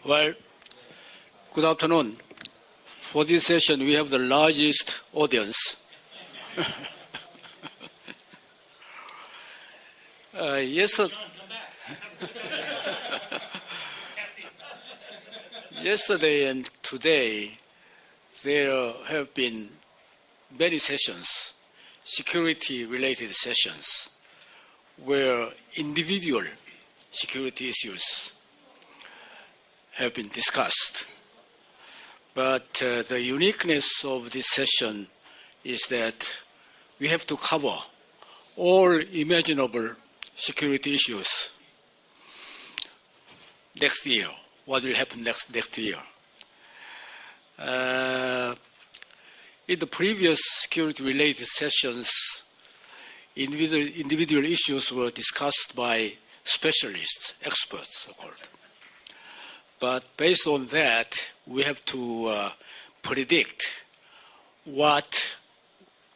Well, good afternoon. For this session, we have the largest audience. Yesterday and today, there have been many sessions, security-related sessions, where individual security issues have been discussed. But the uniqueness of this session is that we have to cover all imaginable security issues next year. What will happen next year? In the previous security-related sessions, individual issues were discussed by specialists, experts, so-called. But based on that, we have to predict what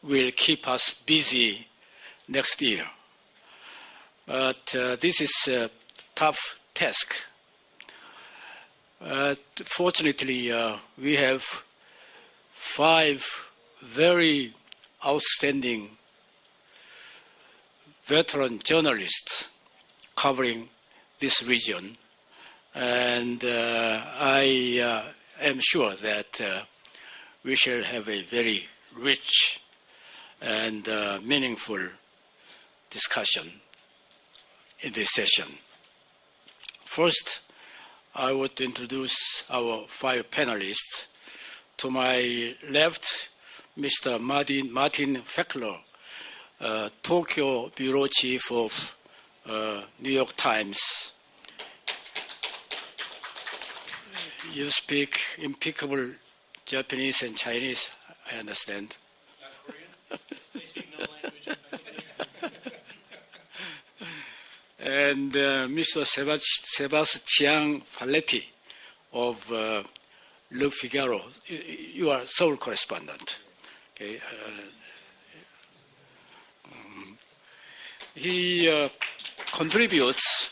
will keep us busy next year. But this is a tough task. Fortunately, we have 5 very outstanding veteran journalists covering this region. And I am sure that we shall have a very rich and meaningful discussion in this session. First, I would introduce our 5 panelists. To my left, Mr. Martin Fechler, Tokyo Bureau Chief of New York Times. You speak impeccable Japanese and Chinese, I understand. Not Korean? I speak no language. And Mr. Sebastian Faletti of Le Figaro. You are Seoul correspondent. Okay. He contributes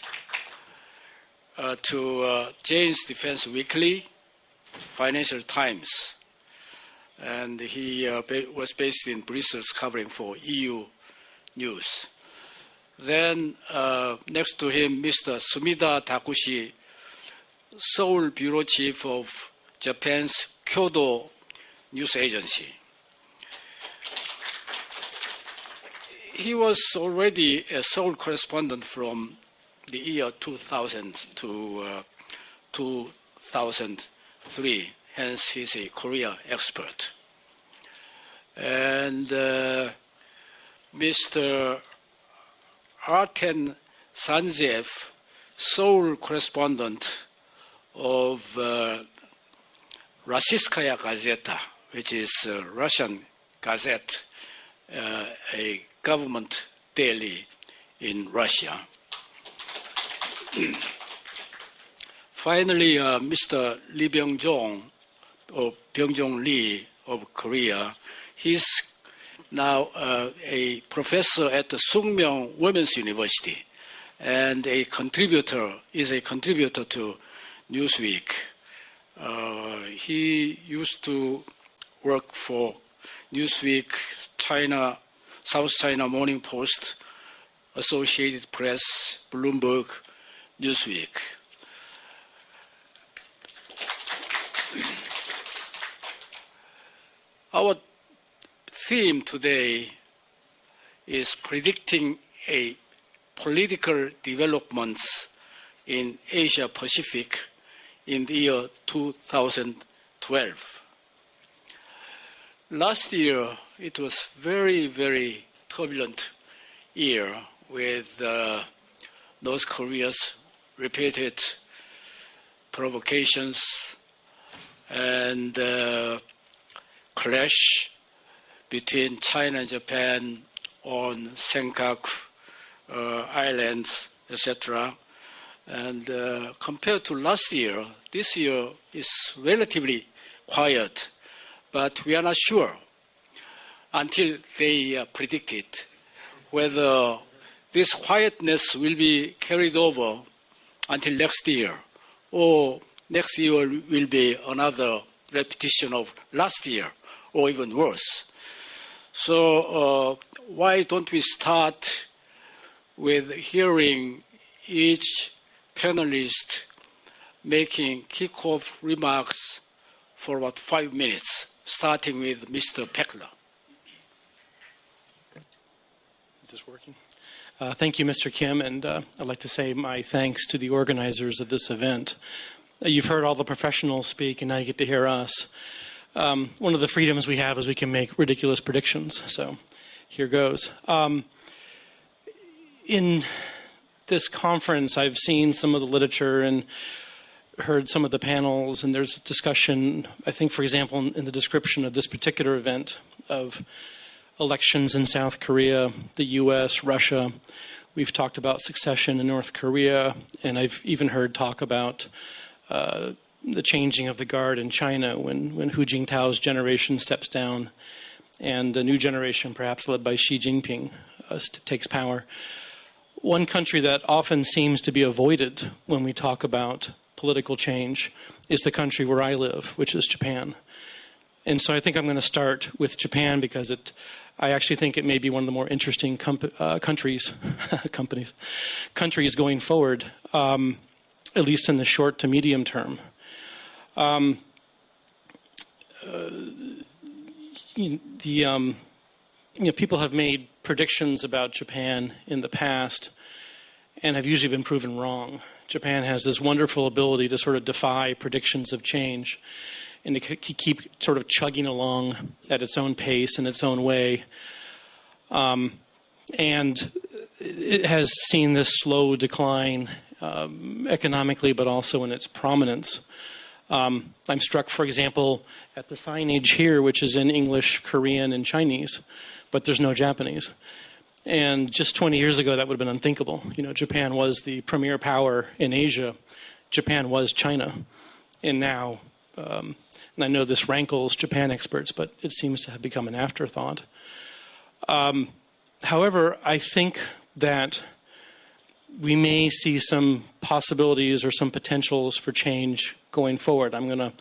to Jane's Defense Weekly, Financial Times, and he was based in Brussels covering for EU news. Then next to him, Mr. Sumida Takushi, Seoul Bureau Chief of Japan's Kyodo News Agency. He was already a Seoul correspondent from the year 2000 to 2003, hence he's a Korea expert. And Mr. Arten Sanzeev, Seoul correspondent of Rossiyskaya Gazeta, which is a Russian gazette, a government daily in Russia. Finally, Mr. Lee Byung-jong, or Byung-jong Lee of Korea, he's now a professor at the Sungmyeong Women's University and is a contributor to Newsweek. He used to work for Newsweek, South China Morning Post, Associated Press, Bloomberg, Newsweek. Our theme today is predicting a political developments in Asia Pacific in the year 2012. Last year, it was very, very turbulent year with North Korea's repeated provocations and clash between China and Japan on Senkaku Islands, etc. And compared to last year, this year is relatively quiet, but we are not sure until they predict it whether this quietness will be carried over until next year, or next year will be another repetition of last year, or even worse. So why don't we start with hearing each panelist making kickoff remarks for about 5 minutes, starting with Mr. Pekla. Is this working? Thank you, Mr. Kim, and I'd like to say my thanks to the organizers of this event. You've heard all the professionals speak, and now you get to hear us. One of the freedoms we have is we can make ridiculous predictions, so here goes. In this conference, I've seen some of the literature and heard some of the panels, and there's a discussion, I think, for example, in the description of this particular event of elections in South Korea, the U.S., Russia. We've talked about succession in North Korea, and I've even heard talk about the changing of the guard in China when Hu Jintao's generation steps down and a new generation, perhaps led by Xi Jinping, takes power. One country that often seems to be avoided when we talk about political change is the country where I live, which is Japan. And so I think I'm going to start with Japan because I actually think it may be one of the more interesting countries going forward, at least in the short to medium term. People have made predictions about Japan in the past and have usually been proven wrong. Japan has this wonderful ability to sort of defy predictions of change and to keep sort of chugging along at its own pace in its own way. And it has seen this slow decline economically, but also in its prominence. I'm struck, for example, at the signage here, which is in English, Korean, and Chinese, but there's no Japanese. And just 20 years ago, that would have been unthinkable. You know, Japan was the premier power in Asia. Japan was China. And now, and I know this rankles Japan experts, but it seems to have become an afterthought. However, I think that we may see some possibilities or some potentials for change going forward. I'm going to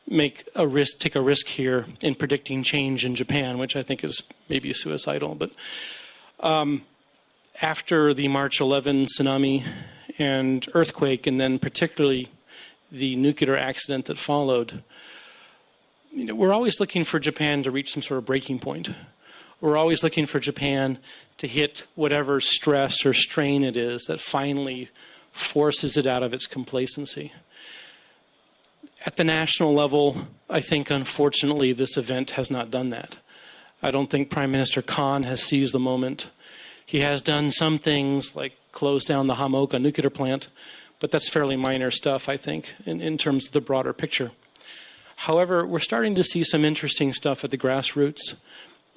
take a risk here in predicting change in Japan, which I think is maybe suicidal. But after the March 11 tsunami and earthquake, and then particularly the nuclear accident that followed, we're always looking for Japan to reach some sort of breaking point. We're always looking for Japan to hit whatever stress or strain it is that finally forces it out of its complacency. At the national level, I think, unfortunately, this event has not done that. I don't think Prime Minister Khan has seized the moment. He has done some things like close down the Hamoka nuclear plant, but that's fairly minor stuff, I think, in terms of the broader picture. However, we're starting to see some interesting stuff at the grassroots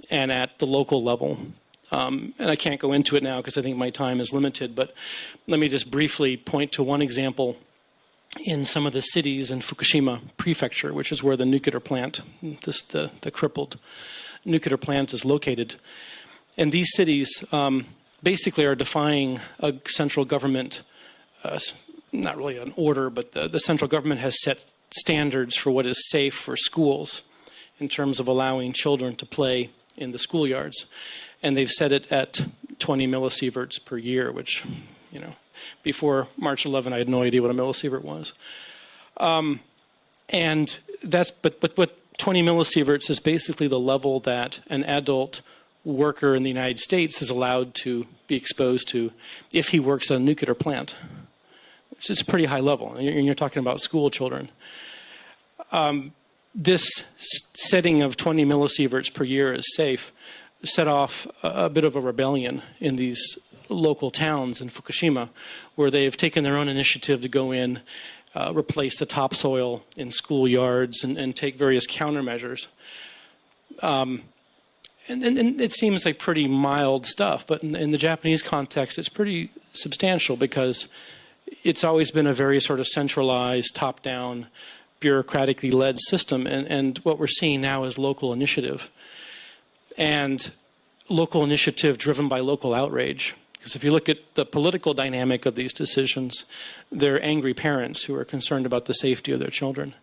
and at the local level. And I can't go into it now because I think my time is limited, but let me just briefly point to one example in some of the cities in Fukushima Prefecture, which is where the nuclear plant, the crippled nuclear plant is located. And these cities basically are defying a central government, not really an order, but the central government has set standards for what is safe for schools in terms of allowing children to play in the schoolyards. And they've set it at 20 millisieverts per year, which, you know, before March 11, I had no idea what a millisievert was. And that's, but 20 millisieverts is basically the level that an adult worker in the United States is allowed to be exposed to if he works at a nuclear plant, which is a pretty high level. And you're talking about school children. This setting of 20 millisieverts per year is safe set off a bit of a rebellion in these local towns in Fukushima, where they've taken their own initiative to go in, replace the topsoil in schoolyards, and take various countermeasures. And it seems like pretty mild stuff, but in the Japanese context, it's pretty substantial because it's always been a very sort of centralized, top-down, bureaucratically led system, and what we're seeing now is local initiative. And local initiative driven by local outrage. Because if you look at the political dynamic of these decisions, they're angry parents who are concerned about the safety of their children.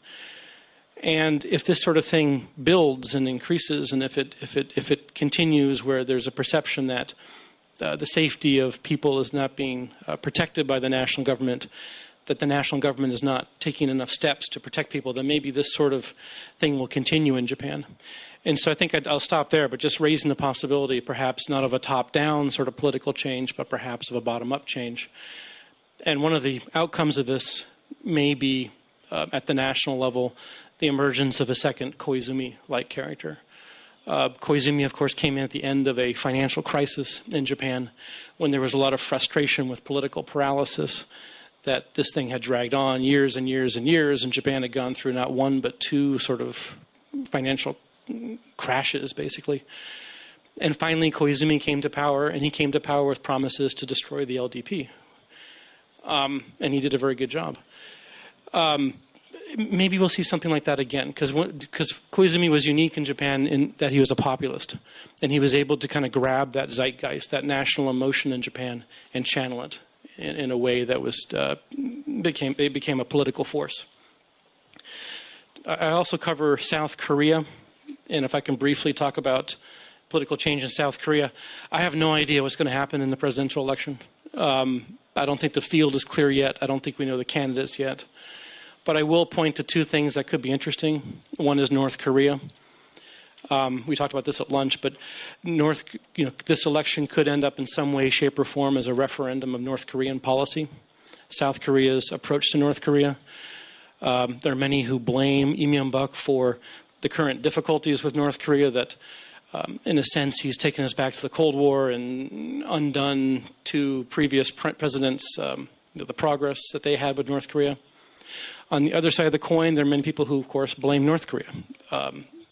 And if this sort of thing builds and increases, and if it continues where there's a perception that the safety of people is not being protected by the national government, that the national government is not taking enough steps to protect people, then maybe this sort of thing will continue in Japan. And so I think I'll stop there, but just raising the possibility perhaps not of a top-down sort of political change, but perhaps of a bottom-up change. And one of the outcomes of this may be, at the national level, the emergence of a second Koizumi-like character. Koizumi, of course, came in at the end of a financial crisis in Japan when there was a lot of frustration with political paralysis, that this thing had dragged on years and years and years, and Japan had gone through not one but two sort of financial crashes, basically. And finally, Koizumi came to power, and he came to power with promises to destroy the LDP. And he did a very good job. Maybe we'll see something like that again, because Koizumi was unique in Japan in that he was a populist, and he was able to kind of grab that zeitgeist, that national emotion in Japan, and channel it in a way that was became a political force. I also cover South Korea, and if I can briefly talk about political change in South Korea, I have no idea what's going to happen in the presidential election. I don't think the field is clear yet. I don't think we know the candidates yet. But I will point to two things that could be interesting. One is North Korea. We talked about this at lunch, but this election could end up in some way, shape, or form as a referendum of North Korean policy, South Korea's approach to North Korea. There are many who blame Lee Myung-bak for the current difficulties with North Korea, that in a sense he's taken us back to the Cold War and undone two previous presidents, the progress that they had with North Korea. On the other side of the coin, there are many people who, of course, blame North Korea,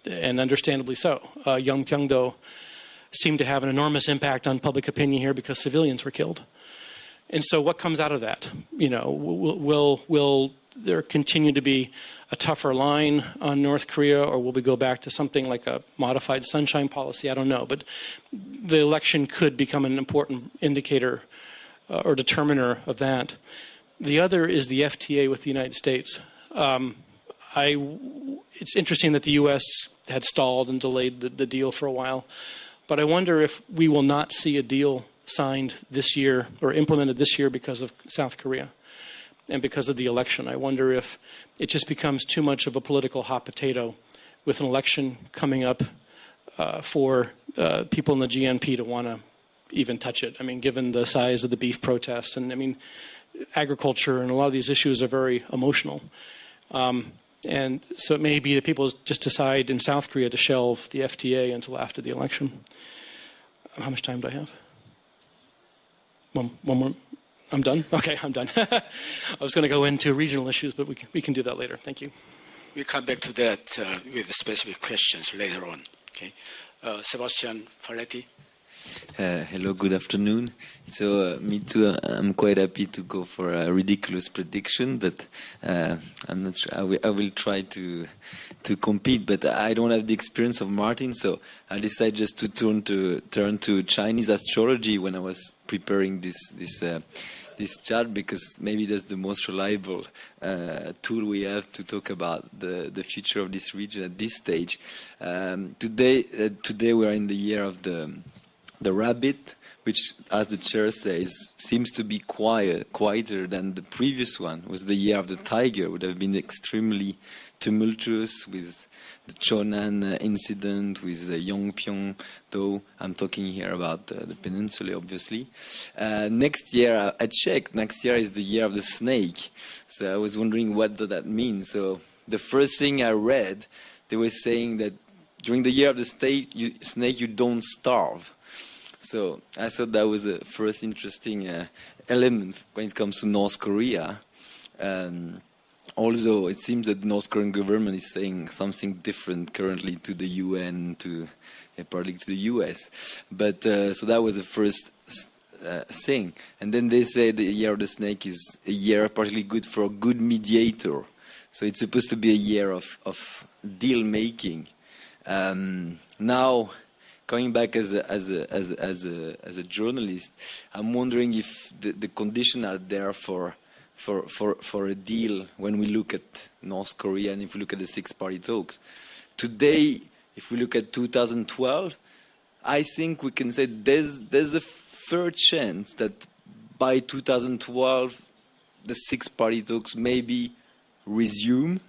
and understandably so. Young Pyong-do seemed to have an enormous impact on public opinion here because civilians were killed. And so what comes out of that? Will there continue to be a tougher line on North Korea, or will we go back to something like a modified sunshine policy? I don't know. But the election could become an important indicator or determiner of that. The other is the FTA with the United States. It's interesting that the U.S. had stalled and delayed the deal for a while, but I wonder if we will not see a deal signed this year or implemented this year because of South Korea and because of the election. I wonder if it just becomes too much of a political hot potato with an election coming up for people in the GNP to want to even touch it. I mean, given the size of the beef protests, and I mean, agriculture and a lot of these issues are very emotional. And so it may be that people just decide in South Korea to shelve the FTA until after the election. How much time do I have? One more? I'm done? Okay, I'm done. I was going to go into regional issues, but we can do that later. Thank you. We'll come back to that with specific questions later on. Okay, Sebastian Faletti. Hello, good afternoon. So me too, I'm quite happy to go for a ridiculous prediction, but I'm not sure. I will try to compete, but I don't have the experience of Martin, so I decided just to turn to Chinese astrology when I was preparing this chat, because maybe that's the most reliable tool we have to talk about the future of this region at this stage. Today we are in the year of the rabbit, which, as the chair says, seems to be quieter than the previous one. It was the year of the tiger, would have been extremely tumultuous with the Chonan incident, with Yongpyong-do. I'm talking here about the peninsula, obviously. Next year, I checked, next year is the year of the snake. So I was wondering, what does that mean? So the first thing I read, they were saying that during the year of the snake, you don't starve. So I thought that was a first interesting element when it comes to North Korea. Although it seems that the North Korean government is saying something different currently to the UN, partly to the US. But so that was the first thing. And then they say the year of the snake is a year particularly good for a good mediator. So it's supposed to be a year of deal making. Now, coming back as a journalist, I'm wondering if the conditions are there for a deal when we look at North Korea and if we look at the six-party talks. Today, if we look at 2012, I think we can say there's a fair chance that by 2012 the six-party talks maybe resume,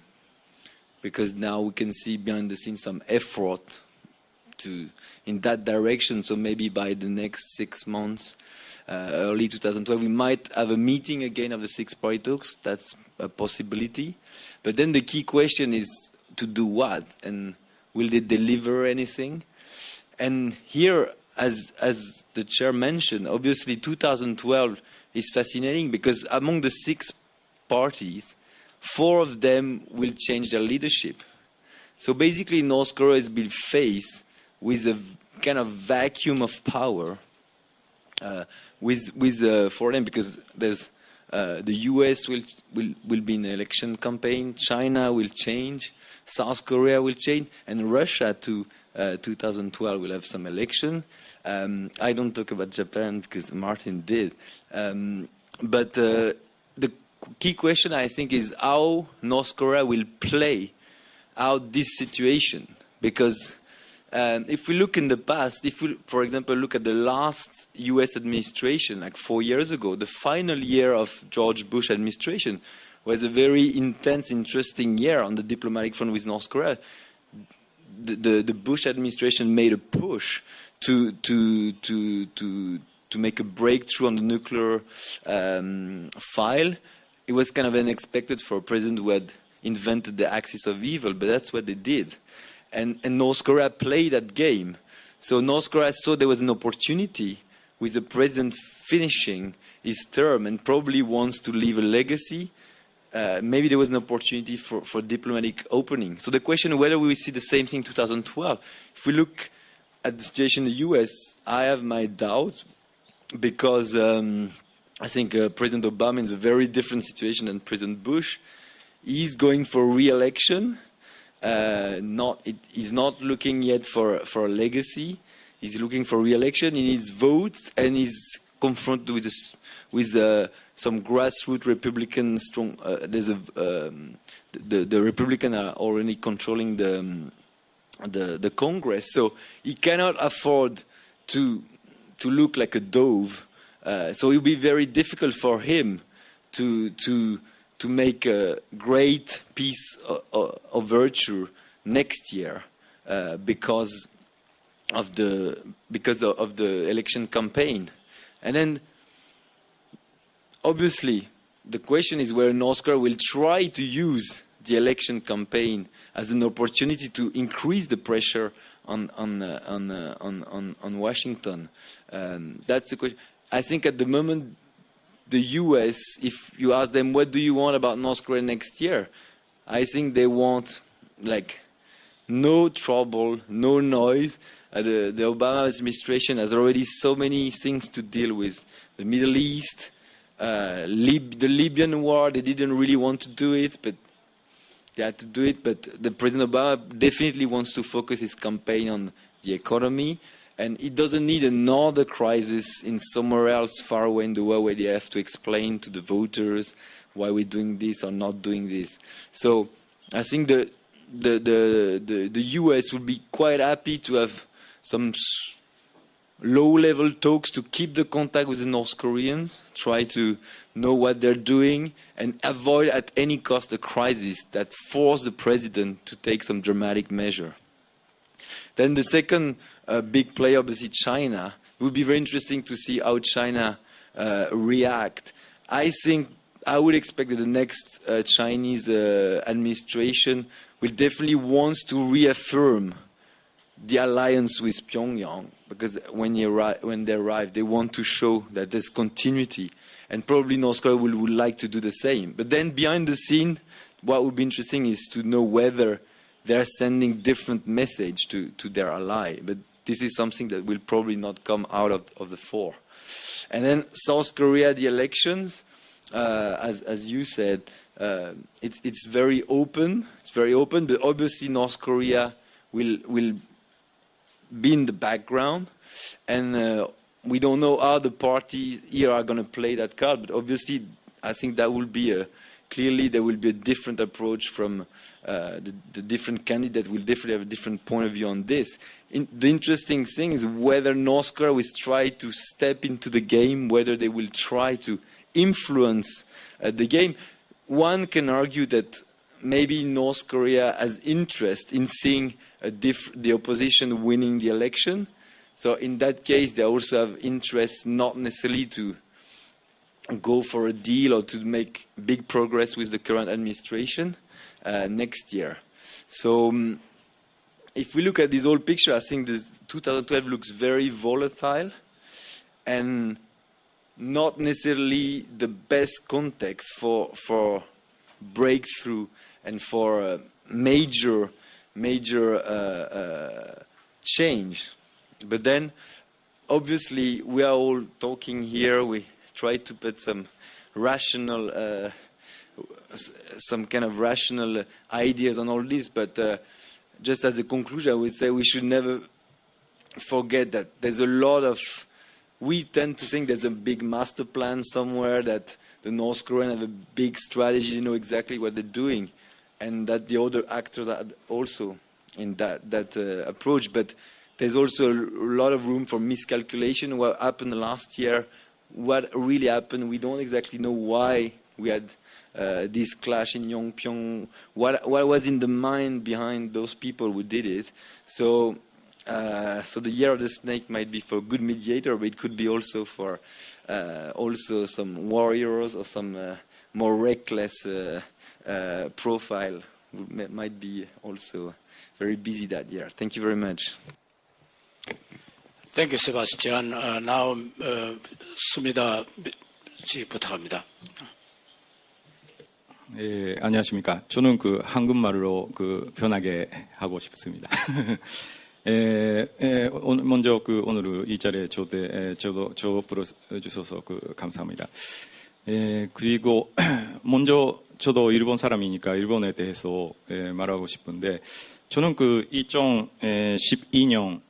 because now we can see behind the scenes some effort in that direction. So maybe by the next 6 months, early 2012, we might have a meeting again of the six-party talks. That's a possibility. But then the key question is to do what, and will they deliver anything? And here, as the chair mentioned, obviously 2012 is fascinating because among the 6 parties, 4 of them will change their leadership. So basically North Korea has been faced with a kind of vacuum of power for them, because there's the US will be in an election campaign, China will change, South Korea will change, and Russia to 2012 will have some election. I don't talk about Japan because Martin did. But the key question, I think, is how North Korea will play out this situation. Because if we look in the past, if we, for example, look at the last US administration, like 4 years ago, the final year of George Bush administration was a very intense, interesting year on the diplomatic front with North Korea. The Bush administration made a push to make a breakthrough on the nuclear file. It was kind of unexpected for a president who had invented the axis of evil, but that's what they did. And North Korea played that game. So North Korea saw there was an opportunity with the president finishing his term and probably wants to leave a legacy. Maybe there was an opportunity for diplomatic opening. So the question whether we will see the same thing in 2012. If we look at the situation in the US, I have my doubts, because I think President Obama is a very different situation than President Bush. He's going for re-election. He's not looking yet for a legacy. He's looking for re-election. He needs votes, and he's confronted with some grassroots Republican strong. The Republicans are already controlling the Congress, so he cannot afford to look like a dove. So it will be very difficult for him to make a great piece of virtue next year because of the election campaign. And then obviously the question is whether North Korea will try to use the election campaign as an opportunity to increase the pressure on Washington. That's the question. I think at the moment, the US, if you ask them, what do you want about North Korea next year? I think they want, like, no trouble, no noise. The Obama administration has already so many things to deal with. The Middle East, the Libyan war, they didn't really want to do it, but they had to do it. But the President Obama definitely wants to focus his campaign on the economy. And it doesn't need another crisis in somewhere else far away in the world where they have to explain to the voters why we're doing this or not doing this. So I think the US would be quite happy to have some low-level talks to keep the contact with the North Koreans, try to know what they're doing, and avoid at any cost a crisis that forces the president to take some dramatic measure. Then the second big player, obviously China. It would be very interesting to see how China react. I think I would expect that the next Chinese administration will definitely want to reaffirm the alliance with Pyongyang, because when they arrive, they want to show that there's continuity, and probably North Korea would like to do the same. But then behind the scene, what would be interesting is to know whether they're sending different message to their ally. But this is something that will probably not come out of the fore. And then South Korea, the elections, as you said, it's very open. It's very open, but obviously North Korea will be in the background, and we don't know how the parties here are going to play that card. But obviously, I think that will be clearly there will be a different approach from the different candidates will definitely have a different point of view on this. The interesting thing is whether North Korea will try to step into the game, whether they will try to influence the game. One can argue that maybe North Korea has interest in seeing the opposition winning the election. So in that case, they also have interest not necessarily to go for a deal or to make big progress with the current administration next year. So if we look at this whole picture, I think this 2012 looks very volatile and not necessarily the best context for breakthrough and for major change. But then, obviously, we are all talking here. We try to put some rational, some kind of rational ideas on all this. But just as a conclusion, I would say we should never forget that there's a lot of. We tend to think there's a big master plan somewhere, that the North Koreans have a big strategy, they know exactly what they're doing, and that the other actors are also in that approach. But there's also a lot of room for miscalculation. What happened last year, what really happened, we don't exactly know why we had this clash in Yongpyong, what was in the mind behind those people who did it. So the year of the snake might be for a good mediator, but it could be also for also some warriors or some more reckless profile who might be also very busy that year. Thank you very much. Thank you, Sebastian. Now, 수미다 씨 부탁합니다. 예, 안녕하십니까. 저는 그 한국말로 그 변하게 하고 싶습니다. 먼저 오늘 이 자리에 저 불러주셔서 감사합니다. 그리고 먼저 저도 일본 사람이니까 일본에 대해서 말하고 싶은데, 저는 2012년은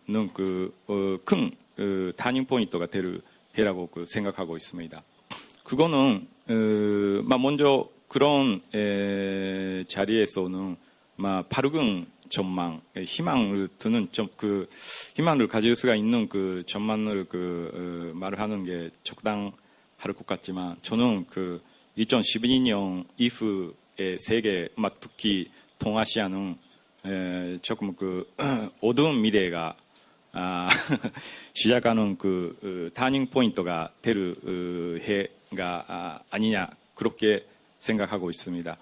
큰 타닝 포인트가 될 해라고 생각하고 있습니다. 그거는 먼저 그런 자리에서는 바르은 전망, 희망을 두는 희망을 가질 수가 있는 전망을 말을 하는 게 적당할 것 같지만, 저는 2012년 이후의 세계, 특히 동아시아는 조금 어두운 미래가 시작하는 타닝 포인트가 될 해가 아니냐, 그렇게 생각하고 있습니다.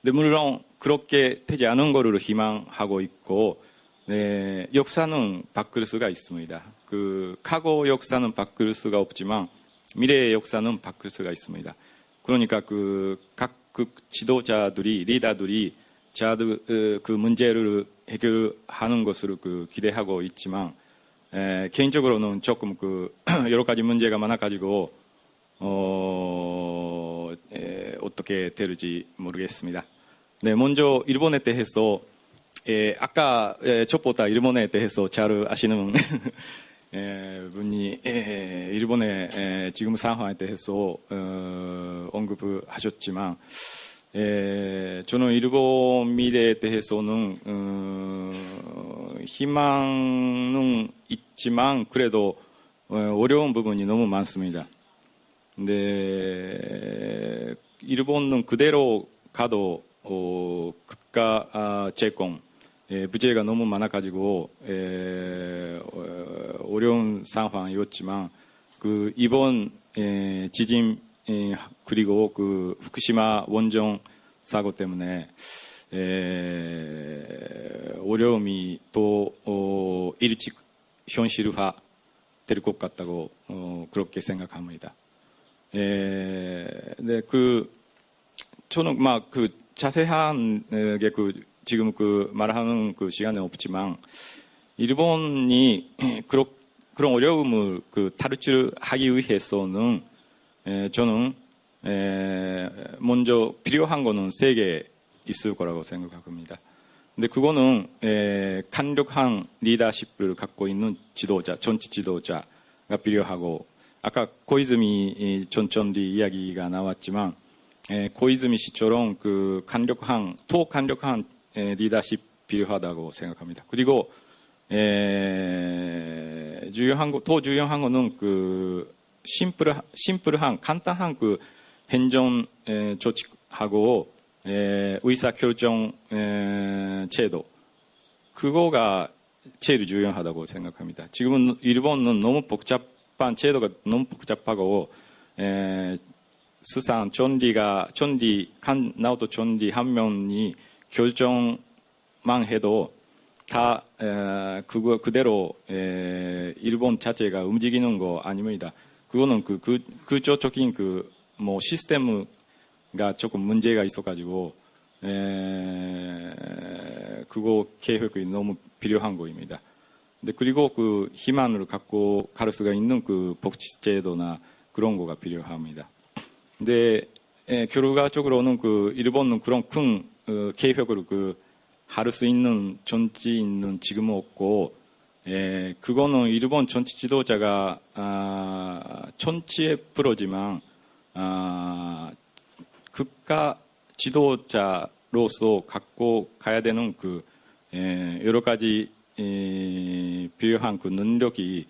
근데 물론 그렇게 되지 않은 거를 희망하고 있고, 역사는 바꿀 수가 있습니다. 과거 역사는 바꿀 수가 없지만 미래의 역사는 바꿀 수가 있습니다. 그러니까 각 지도자들이, 리더들이 그 문제를 해결하는 것을 기대하고 있지만, 개인적으로는 조금 여러 가지 문제가 많아가지고 어떻게 될지 모르겠습니다. 네, 먼저 일본에 대해서 아까 저보다 일본에 대해서 잘 아시는 분이 일본의 지금 상황에 대해서 언급하셨지만, 저는 일본 미래에 대해서는 희망은 있지만 그래도 어려운 부분이 너무 많습니다. 근데 일본은 그대로 가도 국가 재건 부재가 너무 많아가지고 어려운 상황이었지만, 이번 지진 그리고 후쿠시마 원전 사고 때문에 어려움이 또 일찍 현실화 될 것 같다고 그렇게 생각합니다. 네, 저는 자세한 게 지금 말하는 시간은 없지만, 일본이 그런 어려움을 탈출하기 위해서는 저는 먼저 필요한 거는 세 개 있을 거라고 생각합니다. 근데 그거는 강력한 리더십을 갖고 있는 지도자, 정치 지도자가 필요하고 아까 고이즈미 전 총리 이야기가 나왔지만 고이즈미 씨처럼 그 강력한 리더십 필요하다고 생각합니다. 그리고 더 중요한 거는 그 심플한 간단한 그 행정 조직하고 의사결정 제도 그거가 제일 중요하다고 생각합니다. 지금은 일본은 너무 복잡한 제도가 너무 복잡하고 수상 총리 나오토 총리 한 명이 결정만 해도 다 그거 그대로 일본 자체가 움직이는 거 아닙니다. 그거는 그쪽적인 그 뭐 시스템가 조금 문제가 있어가지고 그거 계획이 너무 필요한 거입니다. 근데 그리고 그 희망을 갖고 갈 수가 있는 그 복지제도나 그런 거가 필요합니다. 근데 결과적으로는 그 일본은 그런 큰 계획을 할 수 있는 정치인은 지금은 없고 그거는 일본 정치 지도자가 정치의 프로지만 국가 지도자로서 갖고 가야 되는 그 여러 가지 필요한 그 능력이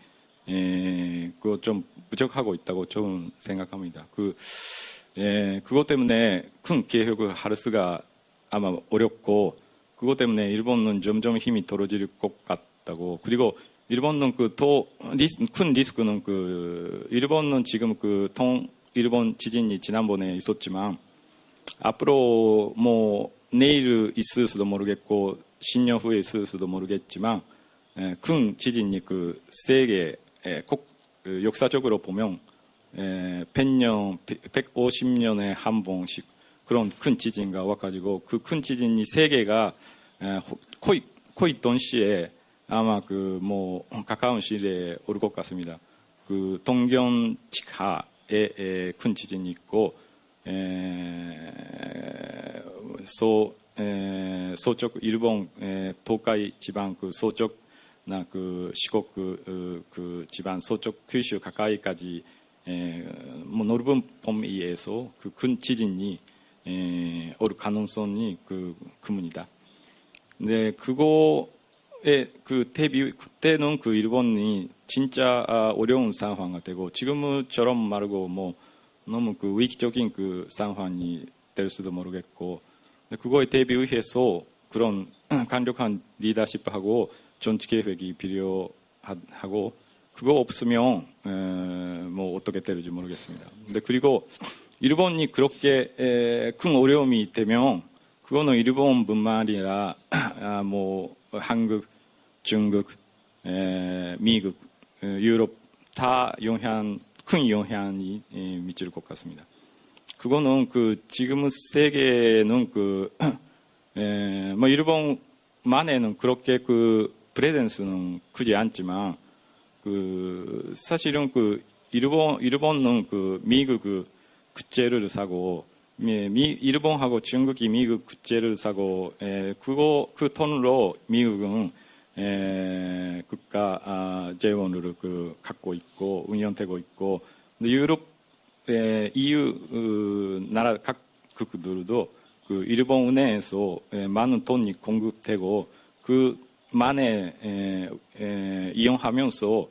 그거 좀 부족하고 있다고 저는 생각합니다. 그것 때문에 큰 계획을 할 수가 아마 어렵고 그것 때문에 일본은 점점 힘이 떨어질 것 같다고. 그리고 일본은 큰 리스크는 일본은 지금 일본 지진이 지난번에 있었지만 앞으로 뭐 내일 있을 수도 모르겠고 10년 후에 있을 수도 모르겠지만 큰 지진이 세계 역사적으로 보면 100년, 150년에 한 번씩 그런 큰 지진가 와가지고 그 큰 지진이 세계가 거의 동시에 아마 가까운 시일에 올 것 같습니다. 동경 직하에 큰 지진이 있고 서쪽 일본 도카이 지방 서쪽나 시국 지방 서쪽 규슈 가까이까지 넓은 범위에서 큰 지진이 올 가능성이 그문이다. 네, 그거에 그때는 일본이 진짜 어려운 상황이 되고 지금처럼 말고 너무 위기적인 상황이 될 수도 모르겠고 그거에 대비해서 그런 강력한 리더십하고 정치 계획이 필요하고 그거 없으면 어떻게 될지 모르겠습니다. 근데 그리고 일본이 그렇게 큰 어려움이 되면 그거는 일본뿐만 아니라 한국, 중국, 미국, 유럽 다 큰 영향이 미칠 것 같습니다. 그거는 지금 세계는 일본만에는 그렇게 프레젠스는 크지 않지만 사실은 일본은 미국 국제를 사고 일본하고 중국이 미국 국제를 사고 그 돈으로 미국은 국가 재원을 갖고 있고 운영되고 있고 유럽 EU 나라 각국들도 일본 은행에서 많은 돈이 공급되고 그만에 이용하면서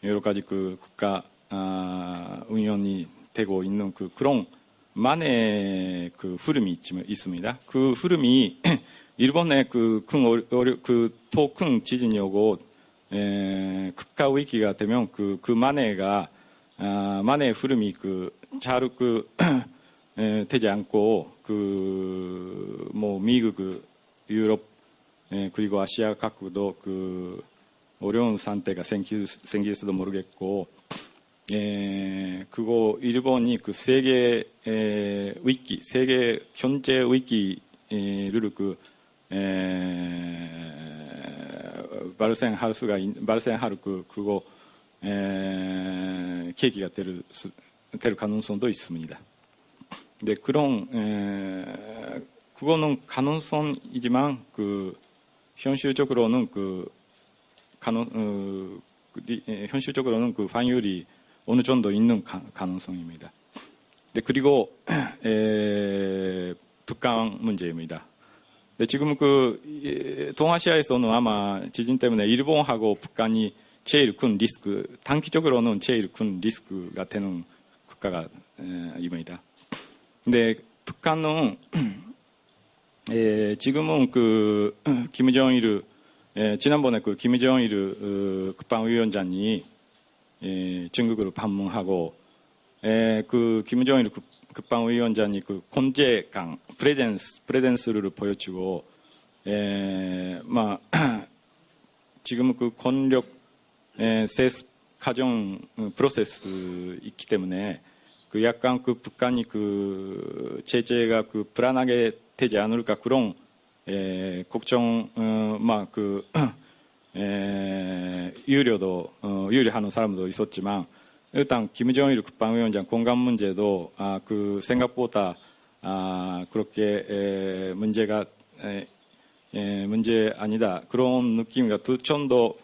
여러 가지 국가 운영이 되고 있는 그런 만의 흐름이 있습니다. 그 흐름이 일본의 더 큰 지진이 오고 국가 위기가 되면 만의 흐름이 잘 되지 않고 미국, 유럽 그리고 아시아 각국도 어려운 상태가 생길 수도 모르겠고 그거 일본이 세계 위기, 세계 경제 위기를 발생할 그거 계기가 될 가능성도 있습니다. 근데 그런 그거는 가능성이지만 그 현실적으로는 현실적으로는 그 확률이 어느 정도 있는 가능성입니다. 네, 그리고 북한 문제입니다. 네, 지금 동아시아에서는 아마 지진 때문에 일본하고 북한이 제일 큰 리스크, 단기적으로는 제일 큰 리스크가 되는 국가가 입니다. 근데 북한은 지금은 김정일 지난번에 김정일 국방위원장이 중국으로 방문하고 김정일 국방위원장이 권재강 프레젠스를 보여주고 지금 권력 세습 과정 프로세스 있기 때문에 약간 북한이 제재가 불안하게 되지 않을까 그런 걱정 유려하는 사람도 있었지만 일단 김정일 국방위원장 공간 문제도 생각보다 그렇게 문제가 문제 아니다 그런 느낌이 좀더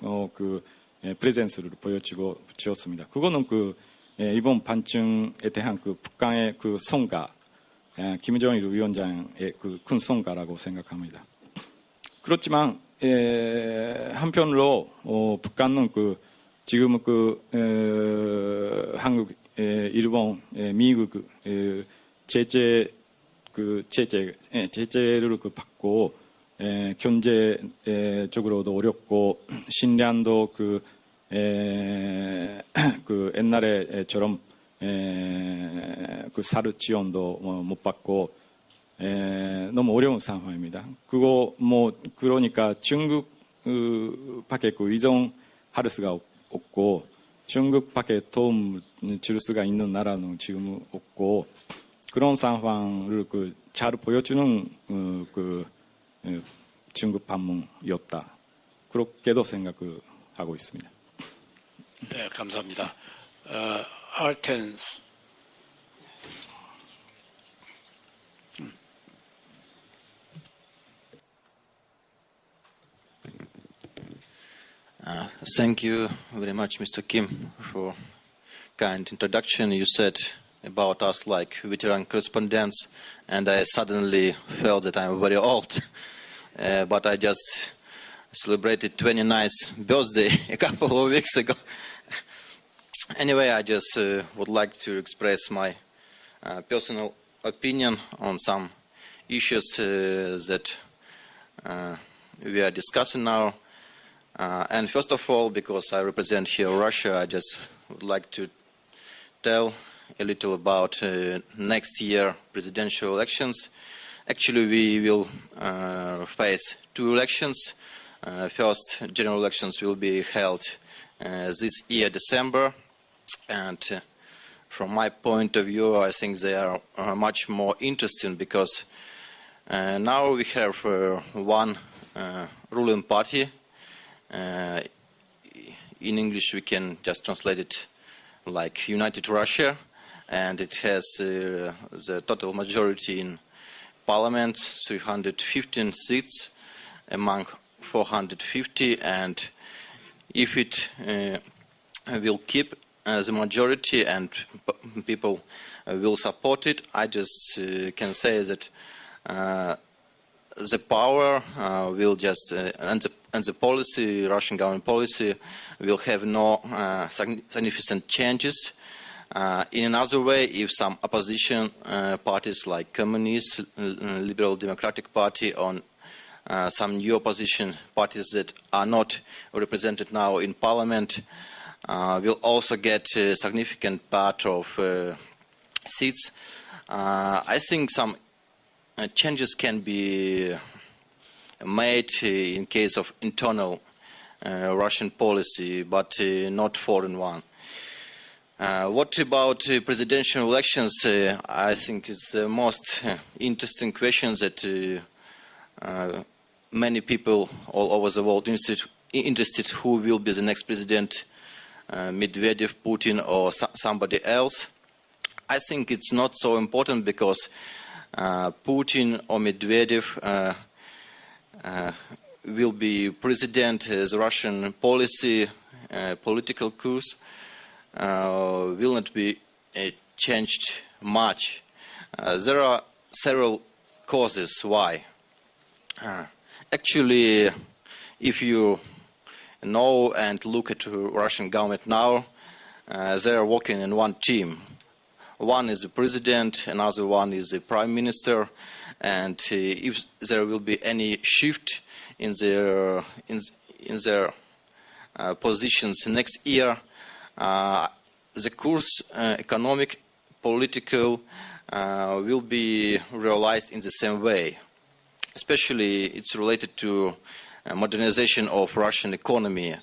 프레젠스를 보여주었습니다. 그거는 이번 반증에 대한 북한의 성과, 김정일 위원장의 큰 성과라고 생각합니다. 그렇지만 한편으로 북한은 지금 한국, 일본, 미국 제재를 받고 경제적으로도 어렵고 신량도 옛날에처럼 사르 지원도 못 받고 너무 어려운 상황입니다. 그러니까 중국밖에 의존할 수가 없고 중국밖에 도움 줄 수가 있는 나라는 지금 없고 그런 상황을 잘 보여주는 중국 방문이었다. 그렇게도 생각하고 있습니다. 네, 감사합니다. 알텐스. Thank you very much, Mr. Kim, for kind introduction. You said about us like veteran correspondents, and I suddenly felt that I'm very old. But I just celebrated 29th birthday a couple of weeks ago. Anyway, I just would like to express my personal opinion on some issues that we are discussing now. And first of all, because I represent here Russia, I just would like to tell a little about next year presidential elections. Actually, we will face two elections. First, general elections will be held this year, December. And from my point of view, I think they are much more interesting because now we have one ruling party. In English, we can just translate it like United Russia, and it has the total majority in Parliament, 315 seats among 450, and if it will keep the majority and people will support it, I just can say that the power will just and the policy, Russian government policy, will have no significant changes. In another way, if some opposition parties like Communist, Liberal Democratic Party, or some new opposition parties that are not represented now in Parliament will also get a significant part of seats, I think some changes can be made in case of internal Russian policy, but not foreign one. What about presidential elections? I think it's the most interesting question that many people all over the world interested who will be the next president, Medvedev, Putin, or somebody else. I think it's not so important because Putin or Medvedev will be president as Russian policy, political course will not be changed much. There are several causes why. Actually, if you know and look at the Russian government now, they are working in one team. One is the president, another one is the prime minister, and if there will be any shift in their positions next year, the course, economic, political, will be realized in the same way. Especially, it's related to modernization of Russian economy.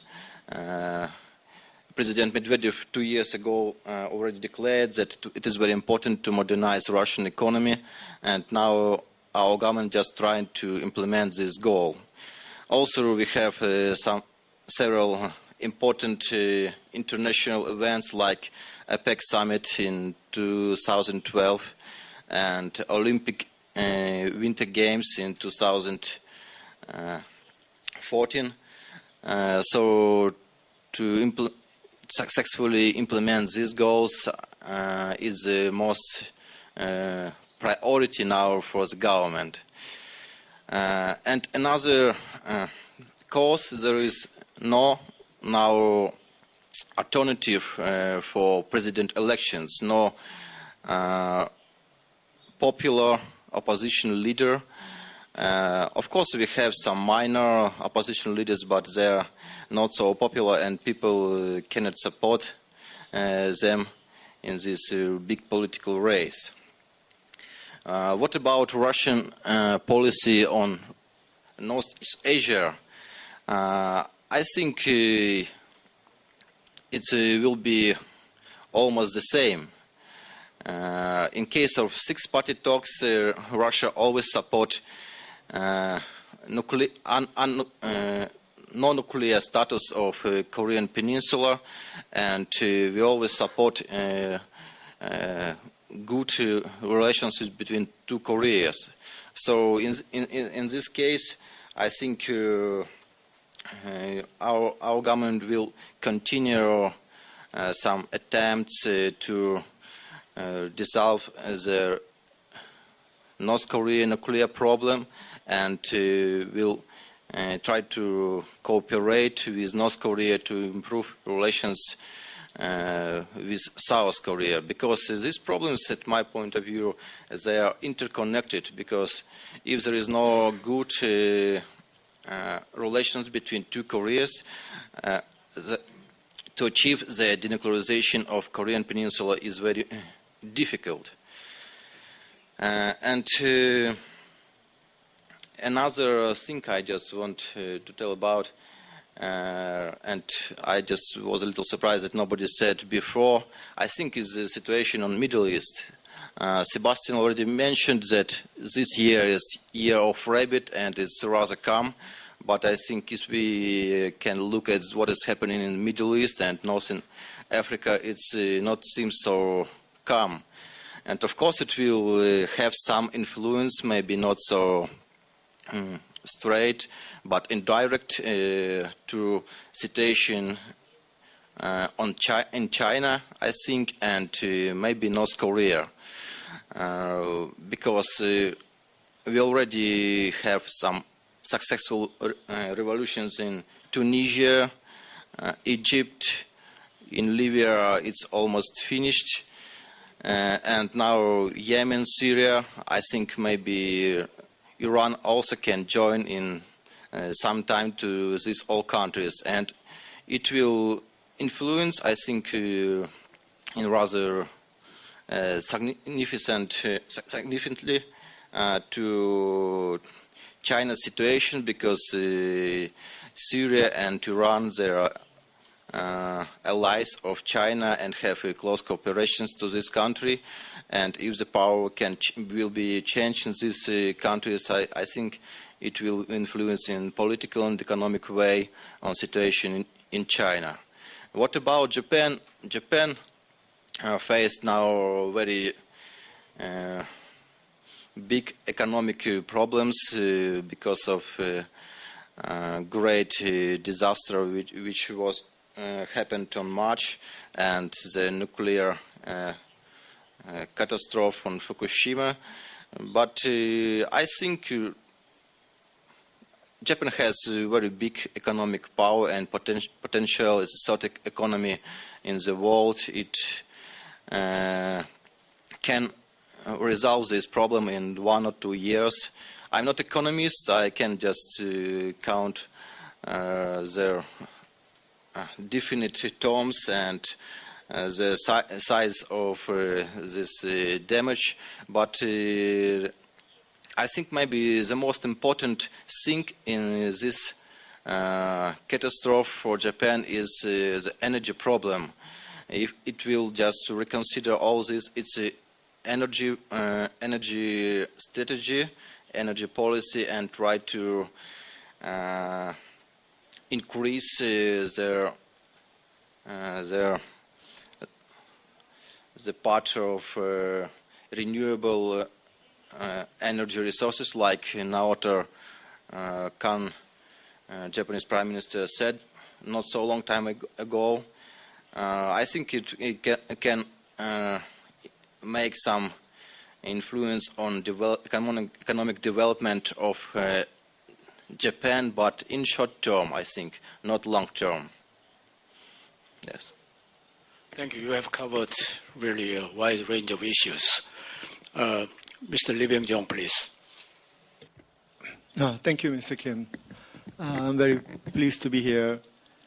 President Medvedev 2 years ago already declared that it is very important to modernize Russian economy, and now our government just trying to implement this goal. Also, we have several important international events like APEC summit in 2012 and Olympic Winter Games in 2014. So to successfully implement these goals is the most priority now for the government. And another cause, there is no now alternative for president elections, no popular opposition leader. Of course, we have some minor opposition leaders, but they are not so popular, and people cannot support them in this big political race. What about Russian policy on Northeast Asia? I think it will be almost the same. In case of six-party talks, Russia always support non-nuclear status of Korean Peninsula, and we always support good relations between two Koreas. So in this case, I think our government will continue some attempts to dissolve the North Korean nuclear problem, and will try to cooperate with North Korea to improve relations with South Korea, because these problems, at my point of view, they are interconnected, because if there is no good relations between two Koreas, to achieve the denuclearization of Korean Peninsula is very difficult. And another thing I just want to tell about, and I just was a little surprised that nobody said before, I think is the situation on Middle East. Sebastian already mentioned that this year is year of rabbit and it's rather calm, but I think if we can look at what is happening in the Middle East and Northern Africa, it's not seems so calm. And of course it will have some influence, maybe not so straight, but indirect to situation in China, I think, and maybe North Korea, because we already have some successful revolutions in Tunisia, Egypt, in Libya it's almost finished, and now Yemen, Syria. I think maybe Iran also can join in some time to these all countries, and it will influence, I think, in rather significantly to China's situation, because Syria and Iran, they are allies of China and have close cooperations to this country. And if the power will be changed in these countries, I think it will influence in political and economic way on situation in China. What about Japan? Japan face now very big economic problems because of great disaster which was happened on March, and the nuclear catastrophe on Fukushima. But I think Japan has a very big economic power and potential. It's the third economy in the world. It can resolve this problem in 1 or 2 years. I'm not an economist. I can just count their definite terms and the size of this damage. But I think maybe the most important thing in this catastrophe for Japan is the energy problem. If it will just reconsider all this, it's a energy strategy, energy policy, and try to increase the part of renewable energy resources, like Naoto Kan, Japanese Prime Minister, said not so long time ago. I think it can make some influence on economic development of Japan, but in short term, I think, not long term. Yes. Thank you. You have covered really a wide range of issues. Mr. Lee Byung-jong, please. Thank you, Mr. Kim. I'm very pleased to be here,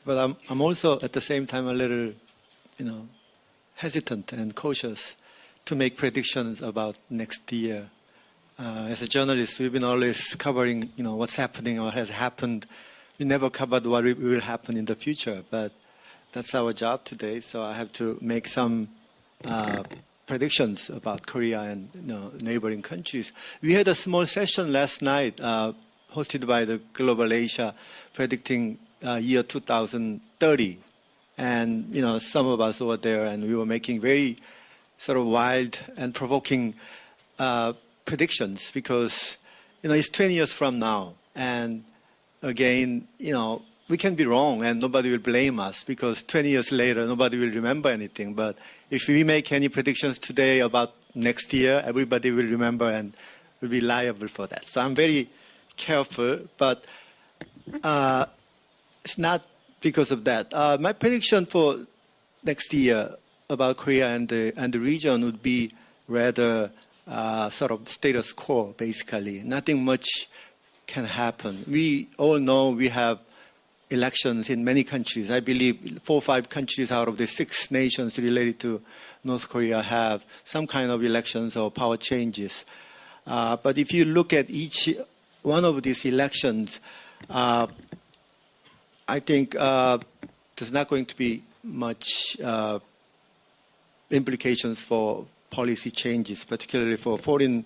but I'm also at the same time a little, hesitant and cautious to make predictions about next year. As a journalist, we've been always covering, what's happening or has happened. We never covered what will happen in the future, but that's our job today. So I have to make some predictions about Korea and neighboring countries. We had a small session last night, hosted by the Global Asia, predicting year 2030. And some of us were there, and we were making very sort of wild and provoking predictions, because it's 20 years from now, and again we can be wrong and nobody will blame us, because 20 years later nobody will remember anything. But if we make any predictions today about next year, everybody will remember and will be liable for that. So I'm very careful, but it's not because of that. My prediction for next year about Korea and the region would be rather sort of status quo, basically. Nothing much can happen. We all know we have elections in many countries. I believe 4 or 5 countries out of the 6 nations related to North Korea have some kind of elections or power changes. But if you look at each one of these elections, I think there's not going to be much implications for policy changes, particularly for foreign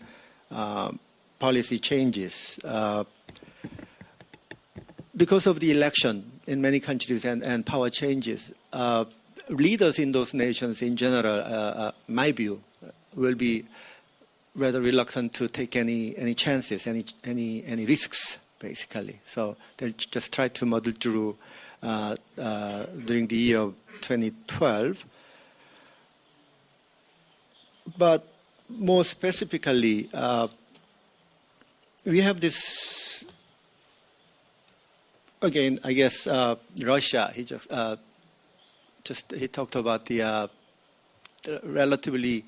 policy changes. Because of the election in many countries and power changes, leaders in those nations in general, my view, will be rather reluctant to take any chances, any risks, basically. So they'll just try to muddle through during the year of 2012. But more specifically, we have this, again, I guess, Russia. He he talked about the relatively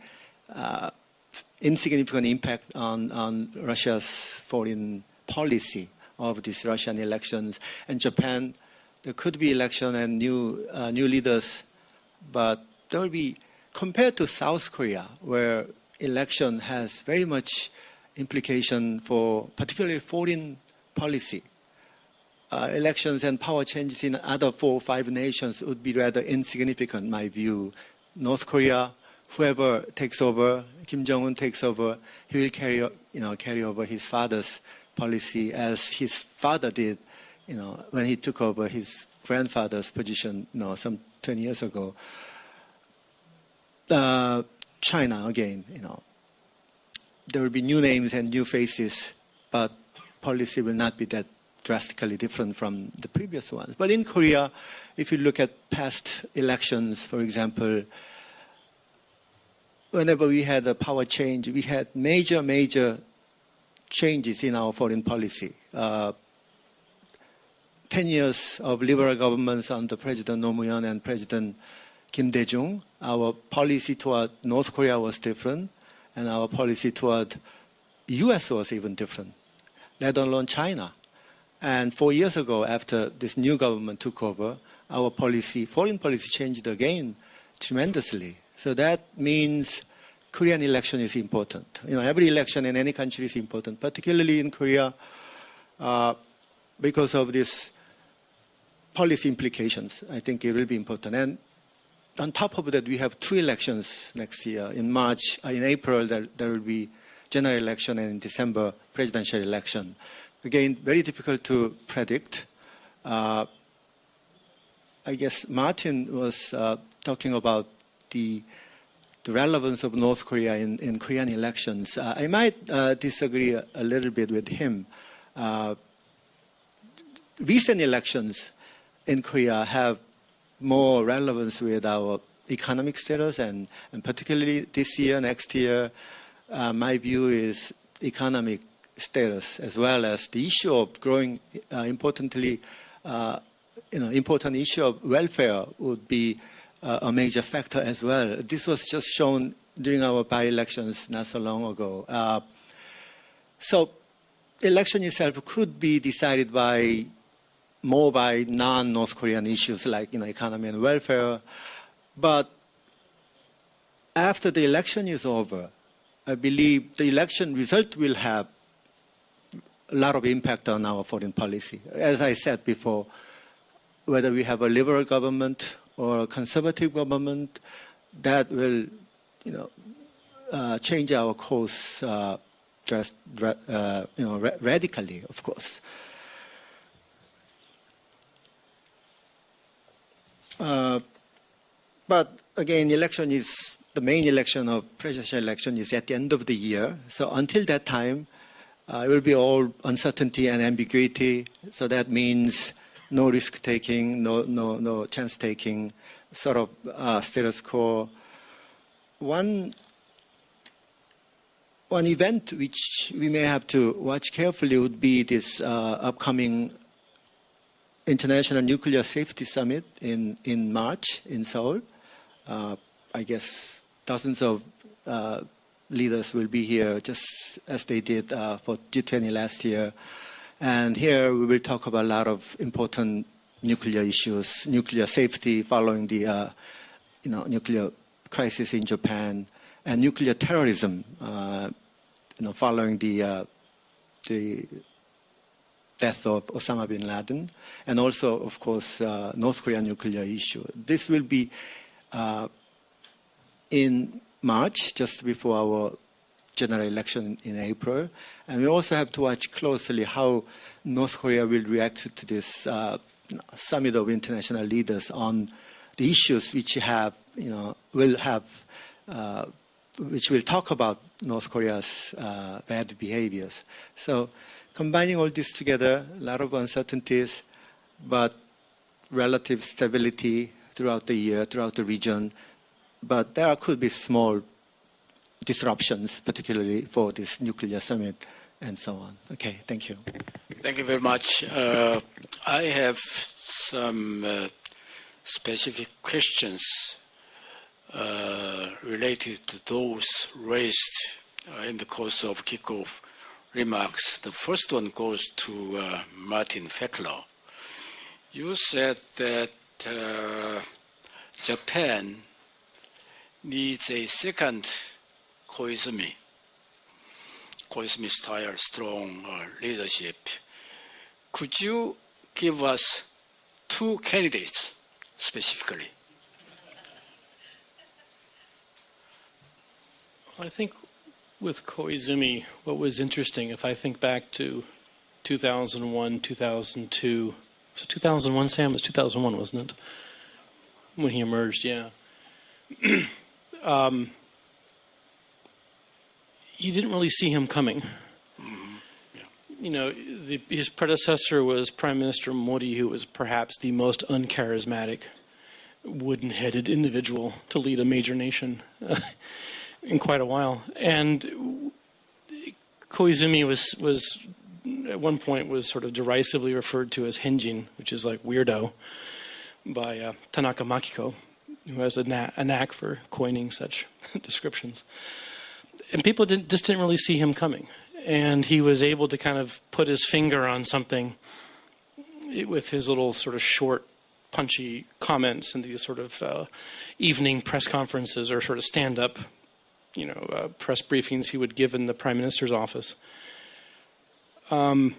insignificant impact on Russia's foreign policy of these Russian elections. And Japan, there could be election and new leaders, but there will be, compared to South Korea, where election has very much implication for particularly foreign policy. Elections and power changes in other 4 or 5 nations would be rather insignificant, in my view. North Korea, whoever takes over, Kim Jong-un takes over, he will carry over his father's policy, as his father did, when he took over his grandfather's position, some 20 years ago. China again, there will be new names and new faces, but policy will not be that drastically different from the previous ones. But in Korea, if you look at past elections, for example, whenever we had a power change, we had major changes in our foreign policy. 10 years of liberal governments under President Roh Moo-hyun and President Kim Dae-jung, our policy toward North Korea was different, and our policy toward U.S. was even different, let alone China. And 4 years ago, after this new government took over, our policy, foreign policy, changed again tremendously. So that means Korean election is important. Every election in any country is important, particularly in Korea, because of these policy implications. I think it will be important. And on top of that, we have 2 elections next year. In April, there will be general election, and in December, presidential election. Again, very difficult to predict. I guess Martin was talking about the relevance of North Korea in Korean elections. I might disagree a little bit with him. Recent elections in Korea have more relevance with our economic status, and particularly this year, next year, my view is economic status, as well as the issue of growing, important issue of welfare would be a major factor as well. This was just shown during our by-elections not so long ago. So election itself could be decided more by non-North Korean issues like economy and welfare. But after the election is over, I believe the election result will have a lot of impact on our foreign policy. As I said before, whether we have a liberal government or a conservative government, that will change our course radically, of course. But again, the main election of presidential election is at the end of the year. So until that time, it will be all uncertainty and ambiguity. So that means no risk taking, no chance taking, sort of status quo. One event which we may have to watch carefully would be this upcoming International Nuclear Safety Summit in March in Seoul. I guess dozens of leaders will be here, just as they did for G20 last year. And here we will talk about a lot of important nuclear issues, nuclear safety following the nuclear crisis in Japan, and nuclear terrorism following the death of Osama bin Laden, and also, of course, North Korean nuclear issue. This will be in March, just before our general election in April. And we also have to watch closely how North Korea will react to this summit of international leaders on the issues which which will talk about North Korea's bad behaviors. So combining all this together, a lot of uncertainties, but relative stability throughout the year, throughout the region. But there could be small disruptions, particularly for this nuclear summit and so on. Okay, thank you. Thank you very much. I have some specific questions related to those raised in the course of kickoff remarks. The first one goes to Martin Feckler. You said that Japan needs a second Koizumi style strong leadership. Could you give us 2 candidates specifically? I think with Koizumi, what was interesting, if I think back to 2001, 2002, was it 2001, Sam? It was 2001, wasn't it? When he emerged, yeah. you didn't really see him coming. You know, his predecessor was Prime Minister Modi, who was perhaps the most uncharismatic, wooden-headed individual to lead a major nation in quite a while. And Koizumi was at one point was sort of derisively referred to as henjin, which is like weirdo, by Tanaka Makiko, who has a knack for coining such descriptions. And people just didn't really see him coming. And he was able to kind of put his finger on something with his little sort of short, punchy comments and these sort of evening press conferences or sort of stand-up, press briefings he would give in the Prime Minister's office. And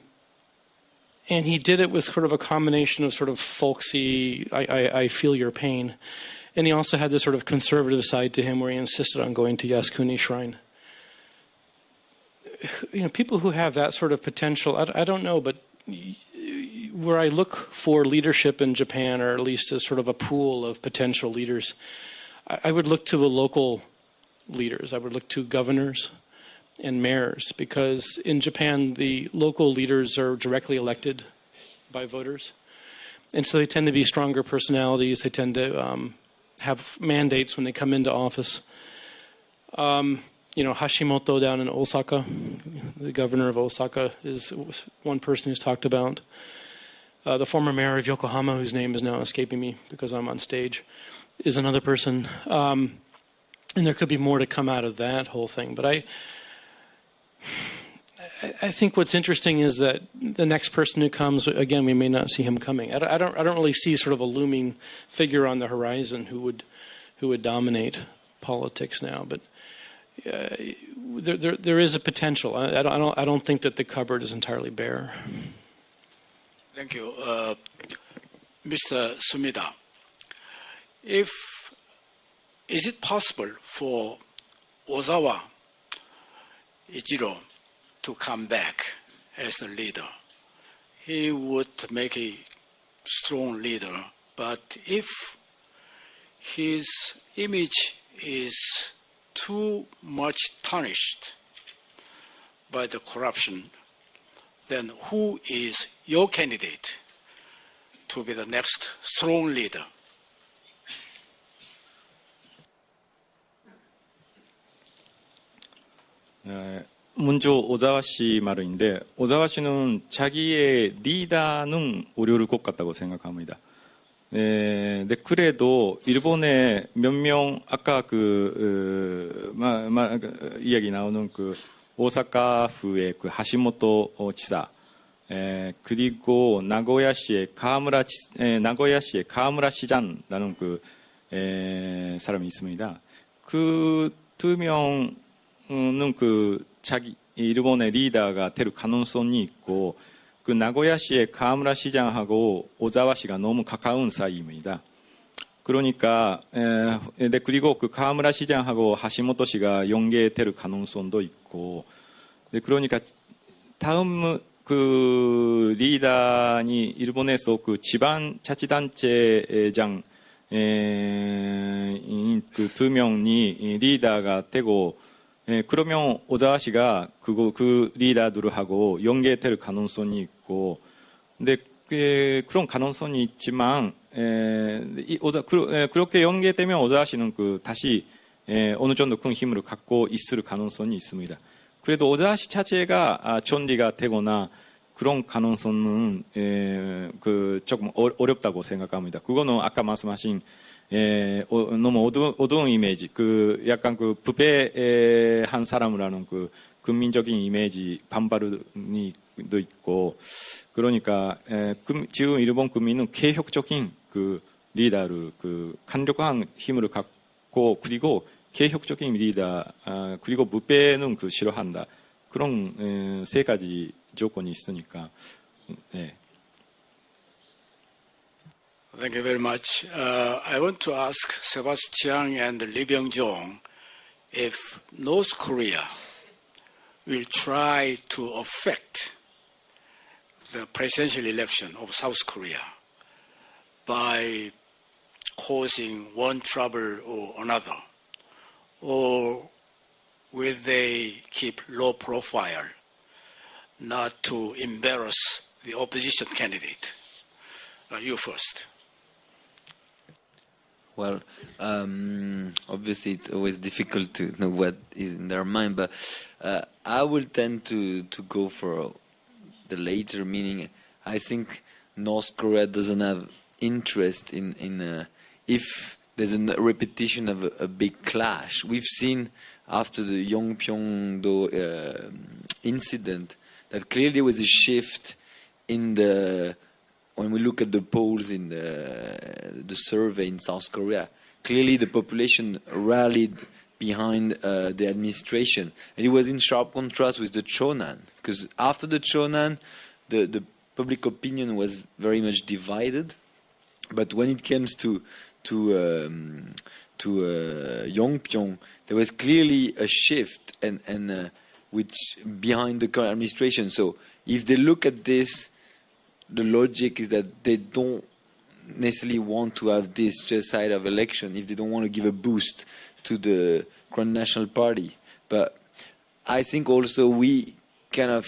he did it with sort of a combination of sort of folksy, I feel your pain. And he also had this sort of conservative side to him where he insisted on going to Yasukuni Shrine. People who have that sort of potential, I don't know, but where I look for leadership in Japan, or at least as sort of a pool of potential leaders, I would look to the local leaders. I would look to governors and mayors, because in Japan, the local leaders are directly elected by voters. And so they tend to be stronger personalities. They tend to have mandates when they come into office. Hashimoto down in Osaka, the governor of Osaka, is one person who's talked about. The former mayor of Yokohama, whose name is now escaping me because I'm on stage, is another person. And there could be more to come out of that whole thing. But I think what's interesting is that the next person who comes, again, we may not see him coming. I don't really see sort of a looming figure on the horizon who would dominate politics now. But there is a potential. I don't think that the cupboard is entirely bare. Thank you, Mr. Sumida. Is it possible for Ozawa Ichiro to come back as a leader? He would make a strong leader, but if his image is too much tarnished by the corruption, then who is your candidate to be the next strong leader? 먼저 오자와 씨 말인데, 오자와 씨는 자기의 리더는 어려울 것 같다고 생각합니다. 네, 그래도 일본의 몇 명, 아까 이야기 나오는 오사카프의 하시모토 지사, 그리고 나고야시의 가무라 시장라는 사람이 있습니다. 그 두 명은 자기 일본의 리더가 될 가능성이 있고, 나고야시의 가무라 시장하고 오자와 씨가 너무 가까운 사이입니다. 그러니까 그리고 가무라 시장하고 하시모토 씨가 연계될 가능성도 있고, 그러니까 다음 리더니 일본에서 지방 자치단체장 두 명이 리더가 되고, 그러면 오자와 씨가 그 리더들하고 연계될 가능성이 있고, 근데 그런 가능성이 있지만, 그렇게 연계되면 오자와 씨는 다시 어느 정도 큰 힘을 갖고 있을 가능성이 있습니다. 그래도 오자와 씨 자체가 존리가 되거나 그런 가능성은 조금 어렵다고 생각합니다. 그거는 아까 말씀하신 너무 어두운 이미지, 약간 부패한 사람이라는 국민적인 이미지 반발도 있고, 그러니까 지금 일본 국민은 개혁적인 리더를 강력한 힘을 갖고, 그리고 개혁적인 리더, 그리고 부패는 싫어한다. 그런 세 가지 조건이 있으니까. 네. Thank you very much. I want to ask Sebastian and Lee Byung-jong if North Korea will try to affect the presidential election of South Korea by causing one trouble or another, or will they keep low profile, not to embarrass the opposition candidate? You first. Well, obviously it's always difficult to know what is in their mind, but I will tend to go for the later, meaning I think North Korea doesn't have interest in if there's a repetition of a big clash. We've seen after the Yongpyong-do incident that clearly there was a shift in when we look at the polls in the survey in South Korea. Clearly the population rallied behind the administration, and it was in sharp contrast with the Chonan, because after the Chonan the public opinion was very much divided, but when it comes to Yongpyong, there was clearly a shift and which behind the current administration. So if they look at this, the logic is that they don't necessarily want to have this just side of election if they don't want to give a boost to the Grand National Party. But I think also we kind of,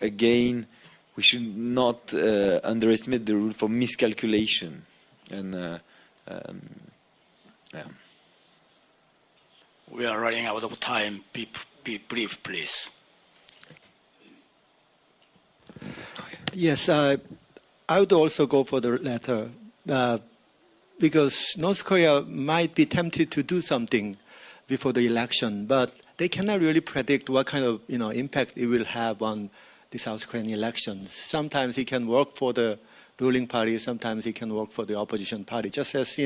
again, we should not underestimate the rule for miscalculation. And yeah. We are running out of time. Be brief, please. Yes, I would also go for the latter because North Korea might be tempted to do something before the election, but they cannot really predict what kind of impact it will have on the South Korean elections. Sometimes it can work for the ruling party, sometimes it can work for the opposition party. Just as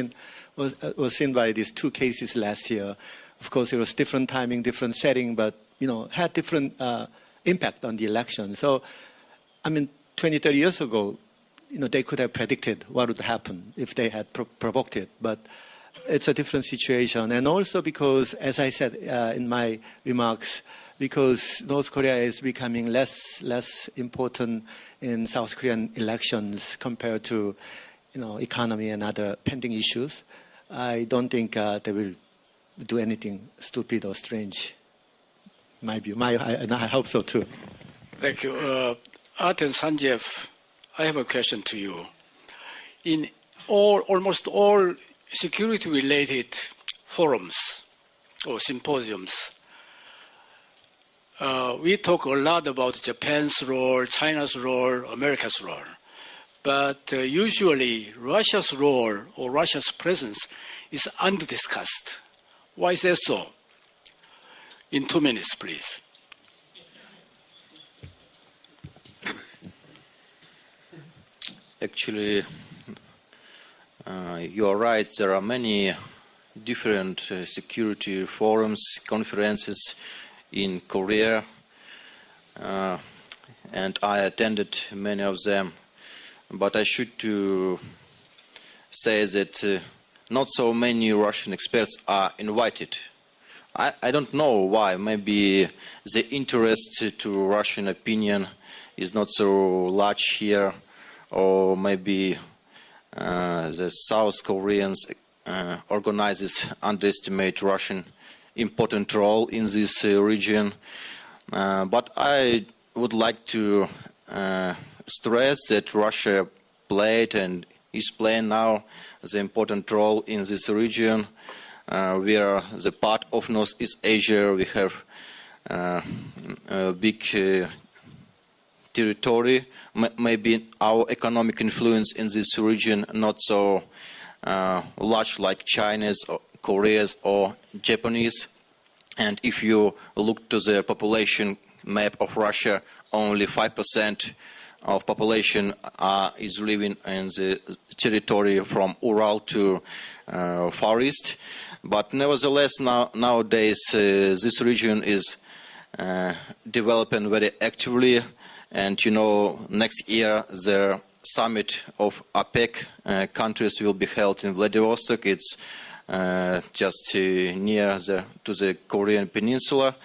was seen by these two cases last year. Of course, it was different timing, different setting, but had different impact on the election. So, I mean, 20, 30 years ago, they could have predicted what would happen if they had provoked it. But it's a different situation. And also because, as I said in my remarks, because North Korea is becoming less important in South Korean elections compared to, economy and other pending issues, I don't think they will do anything stupid or strange. My view. And I hope so too. Thank you. Art and Sanjeev, I have a question to you. In almost all security-related forums or symposiums, we talk a lot about Japan's role, China's role, America's role. But usually Russia's role or Russia's presence is under-discussed. Why is that so? In 2 minutes, please. Actually, you are right. There are many different security forums, conferences in Korea, and I attended many of them. But I should say that not so many Russian experts are invited. I don't know why. Maybe the interest to Russian opinion is not so large here, or maybe the South Koreans organizers underestimate Russian important role in this region. But I would like to stress that Russia played and is playing now the important role in this region. We are the part of Northeast Asia. We have a big territory. Maybe our economic influence in this region not so large like China's, or Korea's, or Japanese. And if you look to the population map of Russia, only 5% of population is living in the territory from Ural to Far East. But nevertheless, nowadays this region is developing very actively. And next year the summit of APEC countries will be held in Vladivostok. It's just near to the Korean Peninsula,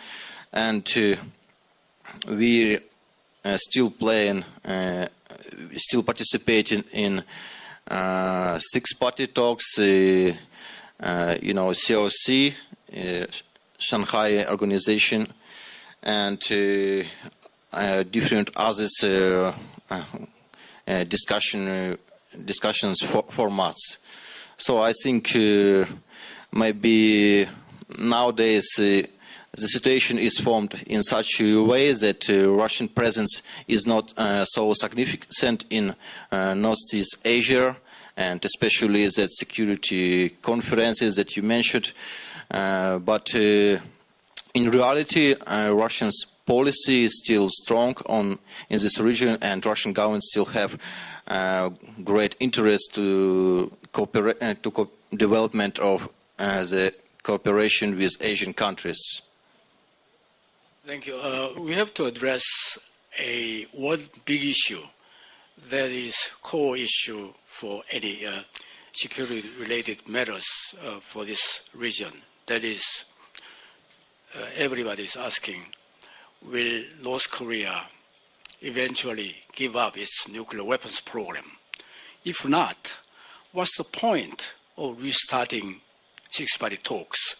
and we still participating in six-party talks, COC, Shanghai Organization and different others discussions formats. So I think maybe nowadays the situation is formed in such a way that Russian presence is not so significant in Northeast Asia, and especially that security conferences that you mentioned. But in reality, Russia's policy is still strong in this region, and Russian government still have great interest to cooperate development of the cooperation with Asian countries. Thank you. We have to address one big issue that is core issue for any security-related matters for this region. That is, everybody is asking, will North Korea eventually give up its nuclear weapons program? If not, what's the point of restarting six-party talks?